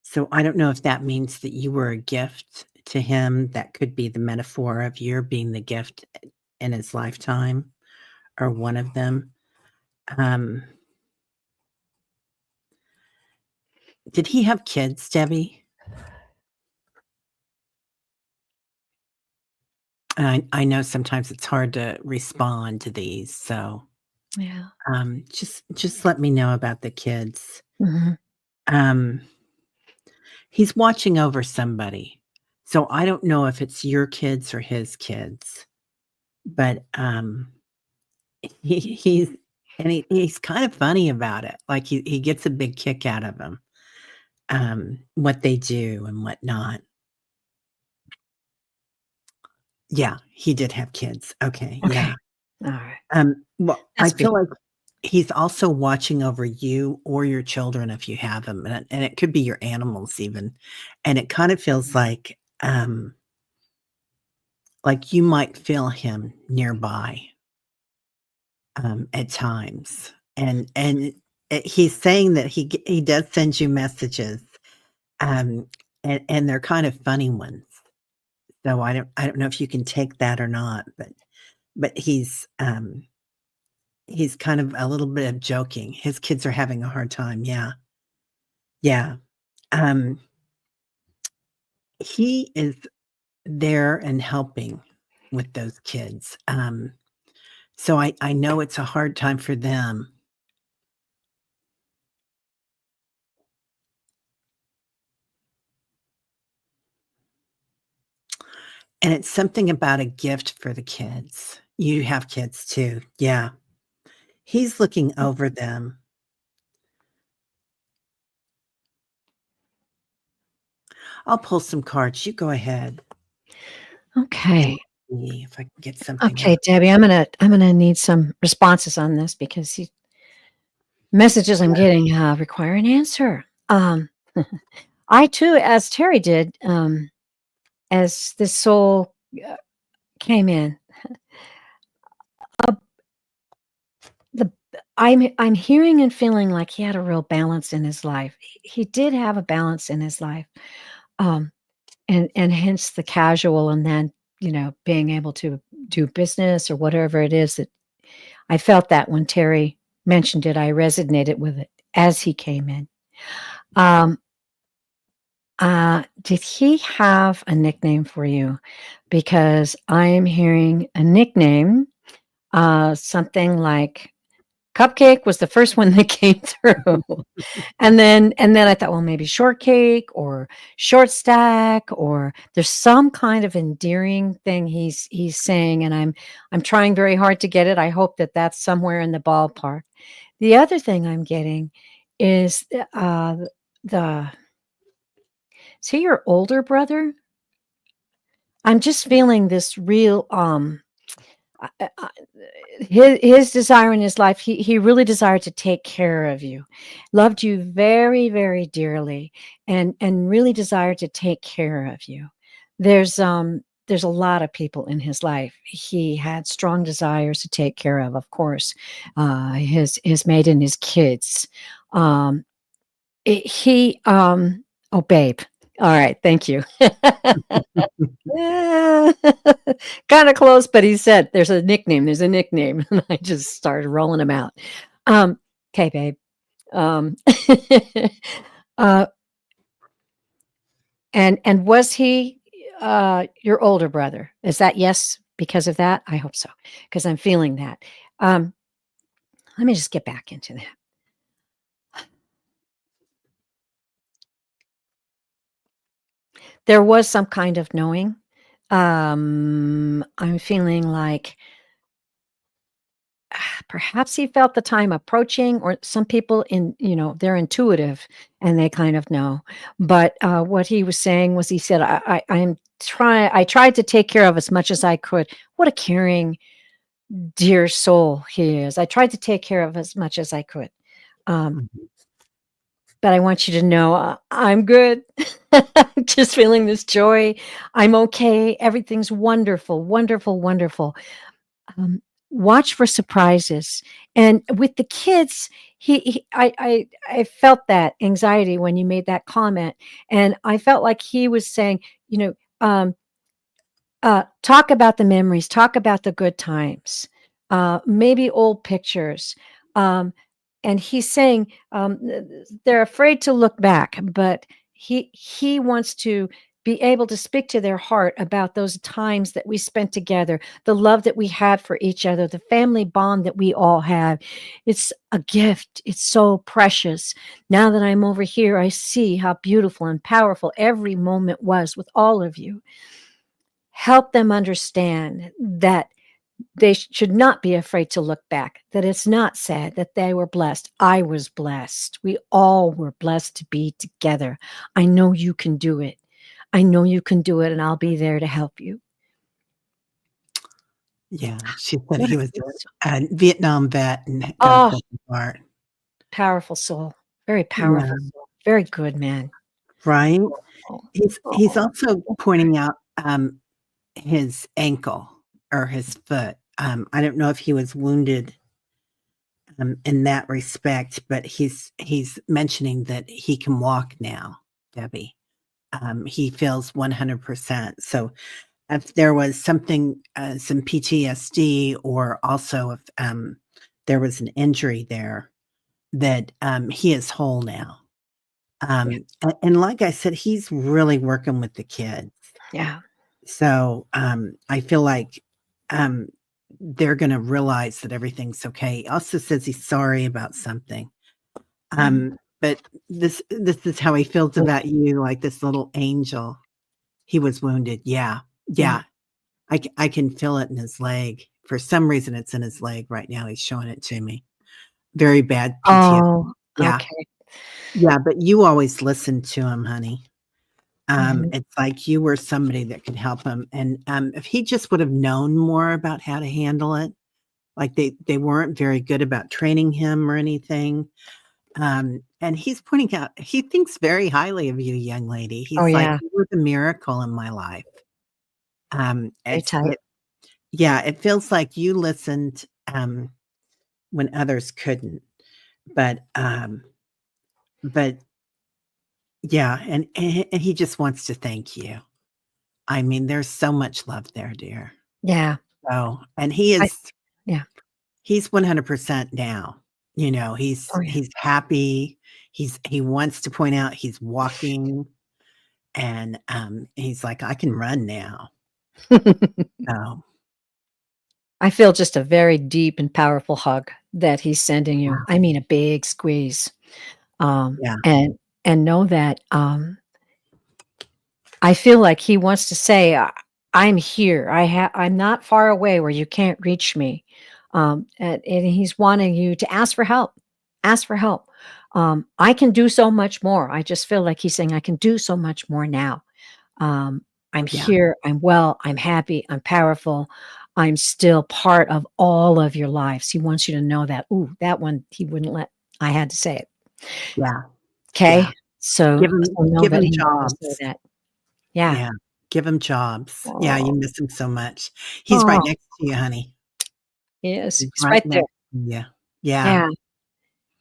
So I don't know if that means that you were a gift to him. That could be the metaphor of your being the gift in his lifetime or one of them. Did he have kids, Debbie? I know sometimes it's hard to respond to these, so, Yeah. just let me know about the kids. Mhm. Um, he's watching over somebody, so I don't know if it's your kids or his kids, but, he's and he's kind of funny about it, like, he gets a big kick out of them, what they do and whatnot. Yeah, he did have kids. Okay, Okay. yeah. Alright. Well, I That's feel like beautiful. he's also watching over you or your children if you have them, and it could be your animals even, and it kind of feels like you might feel him nearby, at times, he's saying that he does send you messages, um, and they're kind of funny ones, so I don't know if you can take that or not, but he's kind of a little bit of joking. His kids are having a hard time, yeah, yeah. Um, he is there and helping with those kids, so I know it's a hard time for them, and it's something about a gift for the kids. You have kids too, yeah. He's looking over them. I'll pull some cards, you go ahead and Okay. see if I can get something Okay, out. Debbie, I'm gonna need some responses on this because the messages I'm getting, require an answer. I too, as Terry did, as this soul, uh, came in, uh, the I'm hearing and feeling like he had a real balance in his life. He did have a balance in his life, um, and hence the casual and then, being able to do business or whatever it is that I felt that when Terry mentioned it, I resonated with it as he came in. Um, did he have a nickname for you? Because I am hearing a nickname, something like Cupcake was the first one that came through. And then I thought, well, maybe shortcake or short stack, or there's some kind of endearing thing he's saying, and I'm trying very hard to get it. I hope that that's somewhere in the ballpark. The other thing I'm getting is the is he your older brother? I'm just feeling this real I his desire in his life, he really desired to take care of you, loved you very, very dearly, and really desired to take care of you. There's a lot of people in his life he had strong desires to take care of course, his mate and his kids. Um, he oh, babe. All right, thank you. Yeah. Kinda close, but he said, there's a nickname," and I just started rolling them out. Um, "'Kay, babe." Um, uh, and was he, your older brother? Is that yes because of that? I hope so, because 'cause I'm feeling that. Um, let me just get back into that. There was some kind of knowing. I'm feeling like perhaps he felt the time approaching, or some people they're intuitive and they kind of know. But what he was saying was, he said, I tried to take care of as much as I could. What a caring, dear soul he is. I tried to take care of as much as I could. Um, Mhm. but I want you to know, I'm good. I'm just feeling this joy. I'm okay. Everything's wonderful, wonderful, wonderful. Um, watch for surprises. And with the kids, I felt that anxiety when you made that comment, and I felt like he was saying, you know, um, talk about the memories, talk about the good times, maybe old pictures. Um, and he's saying they're afraid to look back, but he wants to be able to speak to their heart about those times that we spent together, the love that we had for each other, the family bond that we all have. It's a gift. It's so precious. Now that I'm over here, I see how beautiful and powerful every moment was with all of you. Help them understand that they should not be afraid to look back, that it's not sad, that they were blessed. I was blessed. We all were blessed to be together. I know you can do it. I know you can do it, and I'll be there to help you. Yeah, she said What he a was beautiful soul. a Vietnam vet and got a Oh, broken heart. powerful soul. Very Yeah, powerful soul. Very good man. right? Oh, He's oh, also pointing out, his ankle or his foot. I don't know if he was wounded, in that respect, but he's mentioning that he can walk now, Debbie. He feels 100%. So if there was something, some PTSD, or also if there was an injury there, that he is whole now. yeah. And like I said, he's really working with the kids. Yeah. So I feel like um, they're going to realize that everything's okay. He also says he's sorry about something. But this is how he feels Yeah. about you, like this little angel. He was wounded. Yeah. Yeah. Yeah. I can feel it in his leg. For some reason, it's in his leg right now. He's showing it to me. Very bad PTSD. Oh, Yeah. okay. Yeah. But you always listen to him, honey. Mhm. It's like you were somebody that could help him. And if he just would have known more about how to handle it, like they weren't very good about training him or anything. And he's pointing out, he thinks very highly of you, young lady. Oh, He's like, yeah. you were the miracle in my life. Very It's tight. it Yeah, it feels like you listened when others couldn't. But but yeah, and he just wants to thank you. I mean, there's so much love there, dear. Yeah. So, and I yeah. he's 100% now. You know, Oh, yeah. he's happy. He wants to point out he's walking, and he's like, I can run now. So I feel just a very deep and powerful hug that he's sending you. yeah, I mean, a big squeeze. Um, yeah, and and know that I feel like he wants to say, "I'm here. I'm not far away where you can't reach me." And he's wanting you to ask for help. Ask for help. I can do so much more. I just feel like he's saying, "I can do so much more now." I'm yeah, here, I'm well, I'm happy, I'm powerful, I'm still part of all of your lives. He wants you to know that. Ooh, that one he wouldn't let I had to say it. yeah, Okay. yeah. So know Give that him he wants to say jobs. that. Yeah. Yeah, give him jobs. Yeah, you Oh, miss him so much. He's right oh, next to you, honey. yes, He's he's right right there. next to you. Yeah,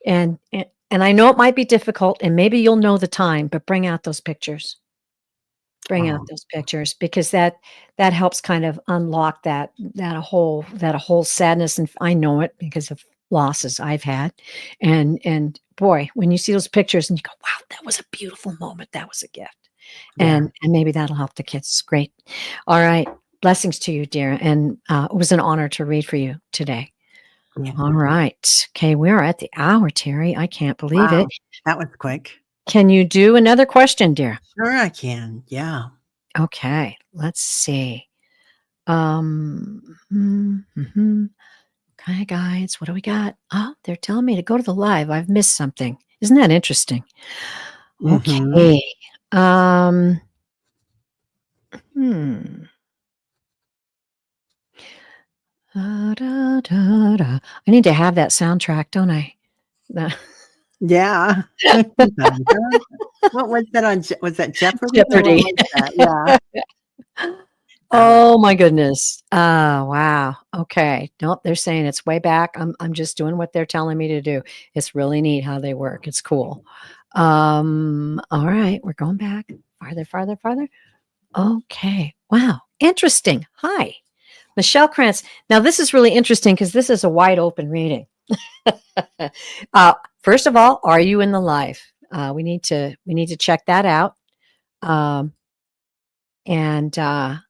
Yeah. And I know it might be difficult and maybe you'll know the time, but bring out those pictures. Bring out oh, those pictures because that helps kind of unlock that whole sadness, and I know it because of losses I've had, and boy, when you see those pictures and you go, "Wow, that was a beautiful moment, that was a gift," yeah, and maybe that'll help the kids. Great. All right. Blessings to you, dear, and, it was an honor to read for you today. yeah. All right. Okay, we are at the hour, Terry. I can't believe it. Wow, that was quick. Can you do another question, dear? Sure I can, yeah. Okay, let's see. Mhm. Okay, guides, what do we got? Oh, they're telling me to go to the live. I've missed something. Isn't that interesting? Mhm. Okay. Um, hmm. Da, da, da. I need to have that soundtrack, don't I? The Yeah. What was that on was that Jeopardy or what Jeopardy. was that? Yeah. Oh, Oh my goodness. Wow. Okay. Nope, they're saying it's way back. I'm just doing what they're telling me to do. It's really neat how they work. It's cool. All right, we're going back farther, farther, farther. Okay. Wow. Interesting. Hi. Michelle Krantz. Now this is really interesting because this is a wide open reading. First of all, are you in the live? We need to check that out. Um, and I'm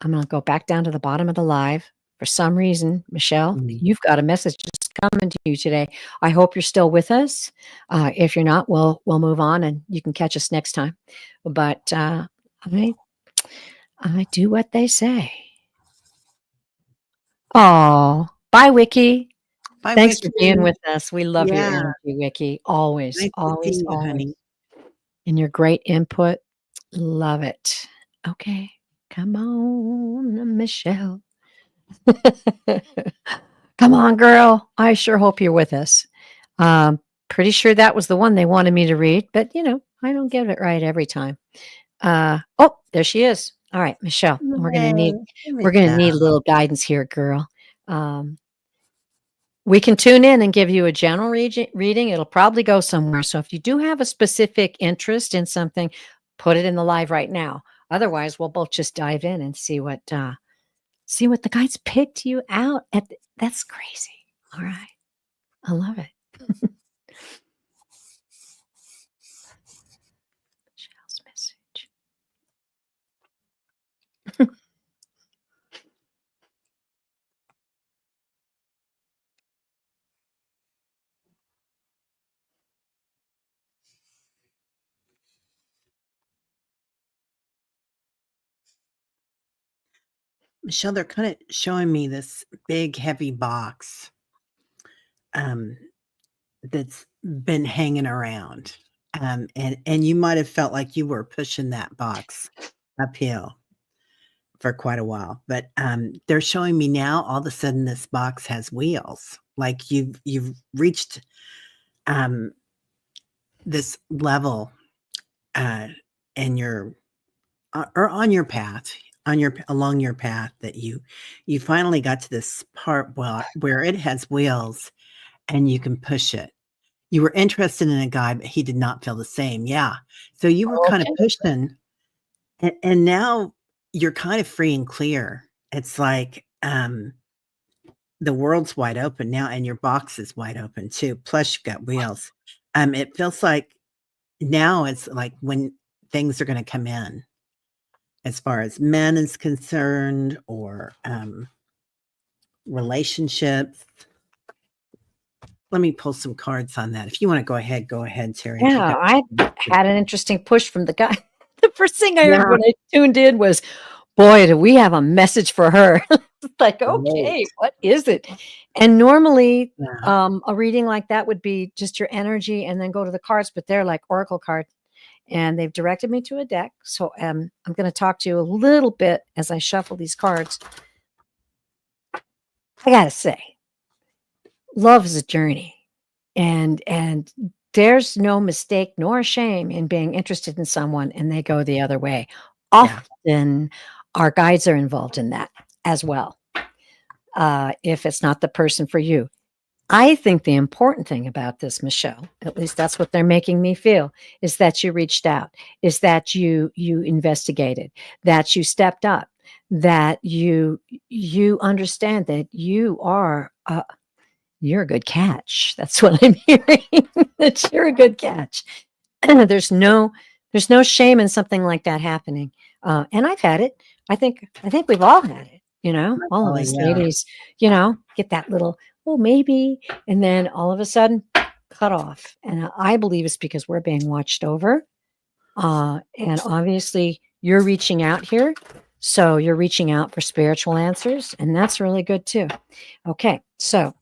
going to go back down to the bottom of the live. For some reason, Michelle, Mm. you've got a message just coming to you today. I hope you're still with us. If you're not, we'll move on, and you can catch us next time. But I do what they say. Oh, bye, Wiki. Bye, Thanks for being Wiki. with us. We love your Yeah. energy, Wiki. Always, Nice to see always, you, always. honey. And your great input. Love it. Okay. Come on, Michelle. Come on, girl. I sure hope you're with us. Pretty sure that was the one they wanted me to read, but I don't get it right every time. Oh, there she is. All right, Michelle. We're gonna need Yay. Hey, we're gonna need a Michelle. little guidance here, girl. We can tune in and give you a general reading. It'll probably go somewhere. So if you do have a specific interest in something, put it in the live right now. Otherwise, we'll both just dive in and see what the guides picked you out at. That's crazy. All right. I love it. Michelle's message. Michelle, they're kind of showing me this big, heavy box that's been hanging around. And you might have felt like you were pushing that box uphill for quite a while. But they're showing me now all of a sudden this box has wheels. Like you've reached this level in your or on your path along your path that you finally got to this part where it has wheels and you can push it. You were interested in a guy, but he did not feel the same. Yeah. So you were kind of Okay. pushing and now you're kind of free and clear. It's like the world's wide open now and your box is wide open too. Plus you've got wheels. It feels like now it's like when things are going to come in as far as men is concerned or relationships. Let me pull some cards on that. If you want to go ahead, Teri. If you Yeah, got I had an interesting push from the guy. The first thing I heard yeah, when I tuned in was, boy, do we have a message for her. It's like, great. okay, what is it? And normally, Yeah, a reading like that would be just your energy and then go to the cards, but they're like oracle cards. And they've directed me to a deck. So I'm going to talk to you a little bit as I shuffle these cards. I got to say, love is a journey. And there's no mistake nor shame in being interested in someone and they go the other way. yeah. Often our guides are involved in that as well. If it's not the person for you. I think the important thing about this, Michelle, at least that's what they're making me feel, is that you reached out, is that you investigated, that you stepped up, that you understand that you're a good catch. That's what I'm hearing. That you're a good catch. There's no shame in something like that happening. And I've had it. I think we've all had it. All of Oh, us yeah. ladies. Get that little maybe, and then all of a sudden, cut off. And I believe it's because we're being watched over. And obviously, you're reaching out here. So you're reaching out for spiritual answers, and that's really good too. Okay, so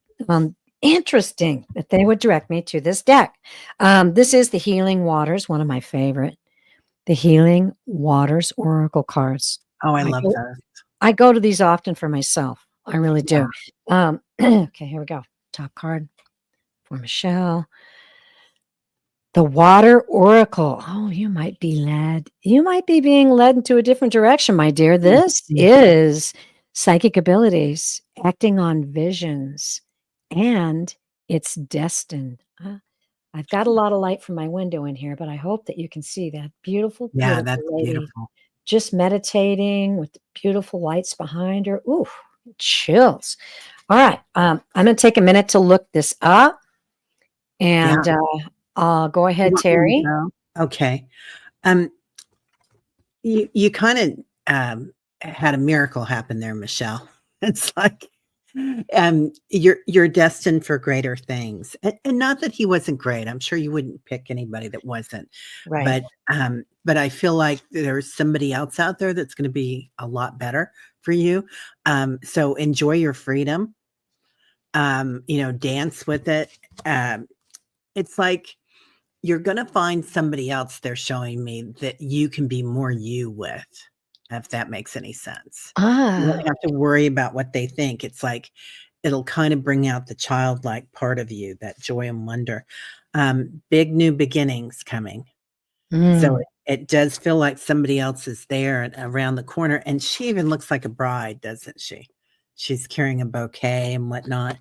interesting that they would direct me to this deck. This is the Healing Waters, one of my favorite. The Healing Waters Oracle cards. Oh, I I love go, those. I go to these often for myself. I really Yeah. do. Okay, here we go. Top card for Michelle. The Water Oracle. Oh, you might be led. You might be being led into a different direction, my dear. This Mhm. is psychic abilities, acting on visions, and it's destined. I've got a lot of light from my window in here, but I hope that you can see that beautiful, Yeah, beautiful that's lady beautiful. just meditating with the beautiful lights behind her. Ooh, Chills. All right. I'm going to take a minute to look this up, Yeah. and I'll go You ahead, want me to Terry. go? Okay. Um, you kinda, had a miracle happen there, Michelle. It's like, you're destined for greater things, and not that he wasn't great, I'm sure you wouldn't pick anybody that wasn't, Right. but I feel like there's somebody else out there that's gonna be a lot better for you, so enjoy your freedom, dance with it, um, it's like you're gonna find somebody else, they're showing me, that you can be more you with, if that makes any sense. You Ah, don't have to worry about what they think. It's like it'll kind of bring out the childlike part of you, that joy and wonder. Big new beginnings coming. So mm, it does feel like somebody else is there and around the corner, and she even looks like a bride, doesn't she? She's carrying a bouquet and whatnot.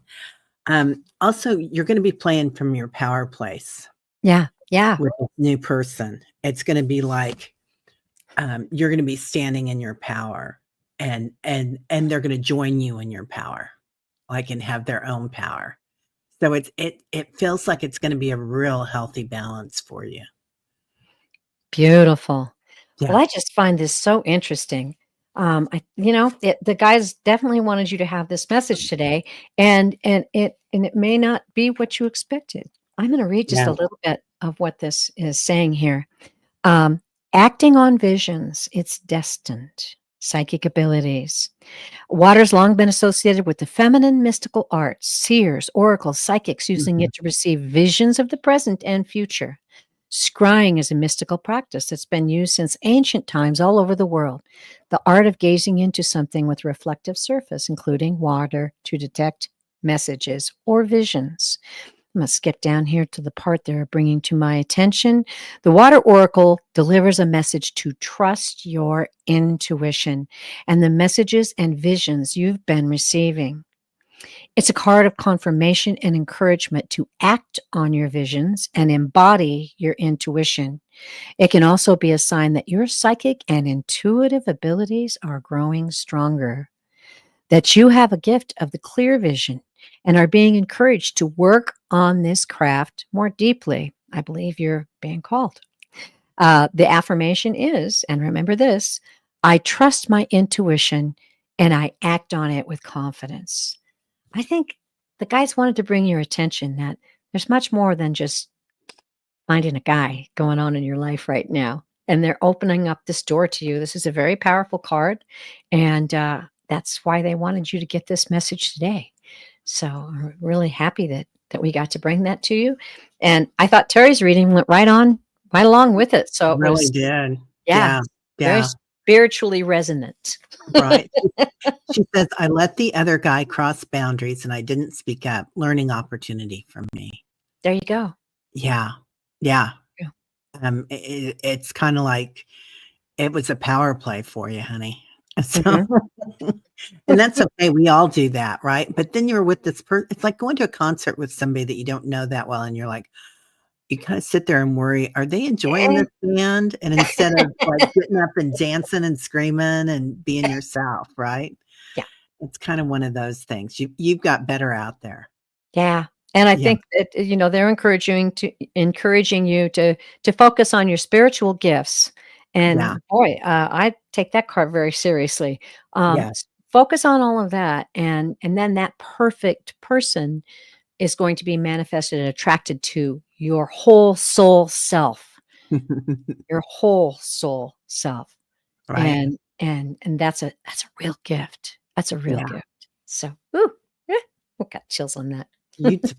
Also, you're gonna be playing from your power place yeah, yeah. with this new person. It's gonna be like, you're gonna be standing in your power, and they're gonna join you in your power, like, and have their own power. So it feels like it's gonna be a real healthy balance for you. Beautiful. Well, Yeah, I just find this so interesting. The guys definitely wanted you to have this message today, and it may not be what you expected. I'm going to read just yeah. a little bit of what this is saying here. Um, Acting on visions, it's destined. Psychic abilities. Water's long been associated with the feminine mystical arts, seers, oracles, psychics using Mhm. it to receive visions of the present and future. Scrying is a mystical practice that's been used since ancient times all over the world. The art of gazing into something with reflective surface, including water, to detect messages or visions. I'm going to skip down here to the part they're bringing to my attention. The water oracle delivers a message to trust your intuition and the messages and visions you've been receiving. It's a card of confirmation and encouragement to act on your visions and embody your intuition. It can also be a sign that your psychic and intuitive abilities are growing stronger, that you have a gift of the clear vision and are being encouraged to work on this craft more deeply. I believe you're being called. The affirmation is, and remember this, I trust my intuition and I act on it with confidence. I think the guys wanted to bring your attention that there's much more than just finding a guy going on in your life right now. And they're opening up this door to you. This is a very powerful card. And that's why they wanted you to get this message today. So I'm really happy that we got to bring that to you. And I thought Terry's reading went right along with it. So it Really was, did. yeah, Yeah, very yeah, spiritually resonant. right. She says, "I let the other guy cross boundaries, and I didn't speak up. Learning opportunity for me." There you go. Yeah, yeah. Yeah. It's kinda like it was a power play for you, honey. So Mhm. and that's okay, we all do that, right? But then you're with this it's like going to a concert with somebody that you don't know that well, and you're like you kinda sit there and worry, "Are they enjoying Eh, this band?" And instead of, like, getting up and dancing and screaming and being yourself, right? yeah. It's kinda one of those things. You've got better out there. Yeah, and I Yeah, think that, they're encouraging you to focus on your spiritual gifts, yeah, and boy, I take that card very seriously. yeah. Focus on all of that, and then that perfect person is going to be manifested and attracted to your whole soul self, Right? and that's a real gift. That's a real Yeah. gift. So, ooh, eh, I got chills on that. You t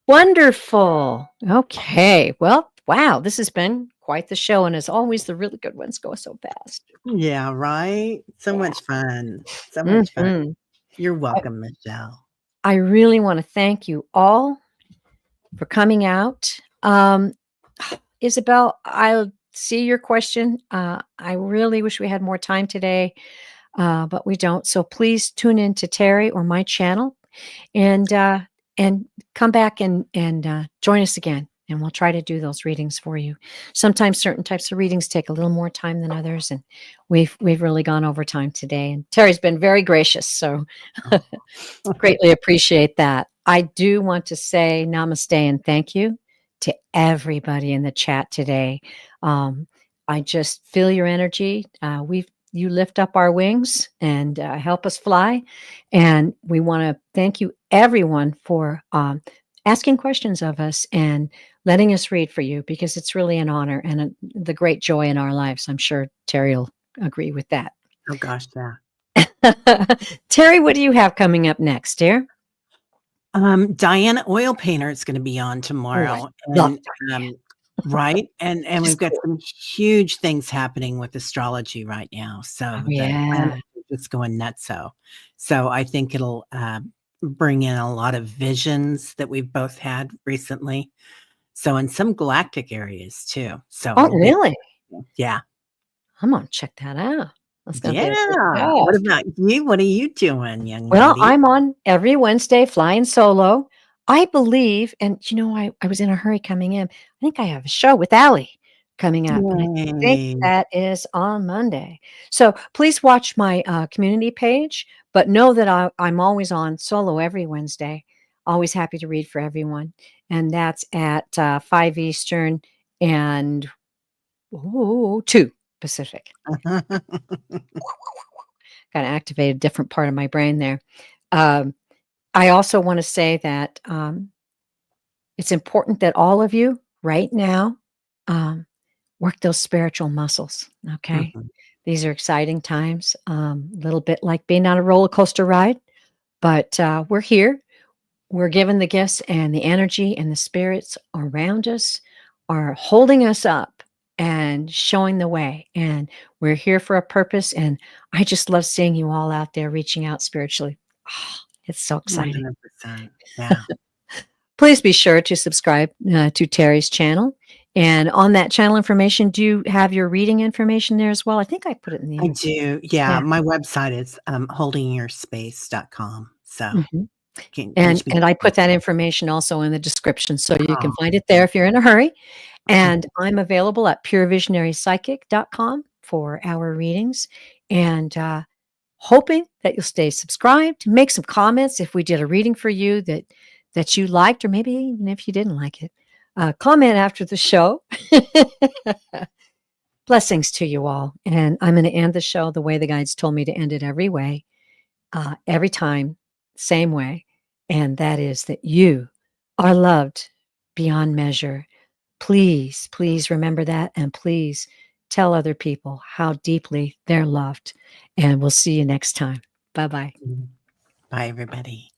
Wonderful. Okay. Well, wow, this has been quite the show. And as always, the really good ones go so fast. Yeah, right? So Yeah. much fun. So much fun. Mhm. You're I, welcome, Michelle. I really want to thank you all for coming out. Isabel, I see your question. I really wish we had more time today, but we don't. So please tune in to Terry or my channel and come back and join us again. and we'll try to do those readings for you. Sometimes certain types of readings take a little more time than others, and we've really gone over time today. And Teri's been very gracious, so greatly appreciate that. I do want to say namaste and thank you to everybody in the chat today. I just feel your energy. You lift up our wings and help us fly. And we want to thank you, everyone, for asking questions of us and letting us read for you, because it's really an honor and the great joy in our lives. I'm sure Teri will agree with that. Oh gosh, yeah. Teri, what do you have coming up next, dear? Diana Oil Painter is going to be on tomorrow, and right, and we've got some huge things happening with astrology right now. So the planets are just going nuts. So I think it'll bring in a lot of visions that we've both had recently. So in some galactic areas too. So really? Yeah. I'm gonna check that out. Yeah. What about you? What are you doing, young Well, lady? I'm on every Wednesday flying solo. I believe, and I was in a hurry coming in. I think I have a show with Allie coming up. And I think that is on Monday. So please watch my community page, but know that I'm always on solo every Wednesday. Always happy to read for everyone. And that's at 5 Eastern and 2 Pacific. Got to activate a different part of my brain there. I also want to say that it's important that all of you right now work those spiritual muscles. Okay. These are exciting times, a little bit like being on a roller coaster ride, but we're here. We're given the gifts, and the energy and the spirits around us are holding us up and showing the way. And we're here for a purpose. And I just love seeing you all out there reaching out spiritually. Oh, it's so exciting. 100%. Yeah. Please be sure to subscribe to Teri's channel. And on that channel information, do you have your reading information there as well? I think I put it in the I do. Yeah. My website is holdingyourspace.com. So and I put that information also in the description, so you can find it there if you're in a hurry. And I'm available at purevisionarypsychic.com for our readings. And hoping that you'll stay subscribed, make some comments if we did a reading for you that you liked, or maybe even if you didn't like it. Comment after the show. Blessings to you all. And I'm going to end the show the way the guides told me to end it every time, same way. And that is that you are loved beyond measure. Please, please remember that. And please tell other people how deeply they're loved. And we'll see you next time. Bye-bye. Bye, everybody.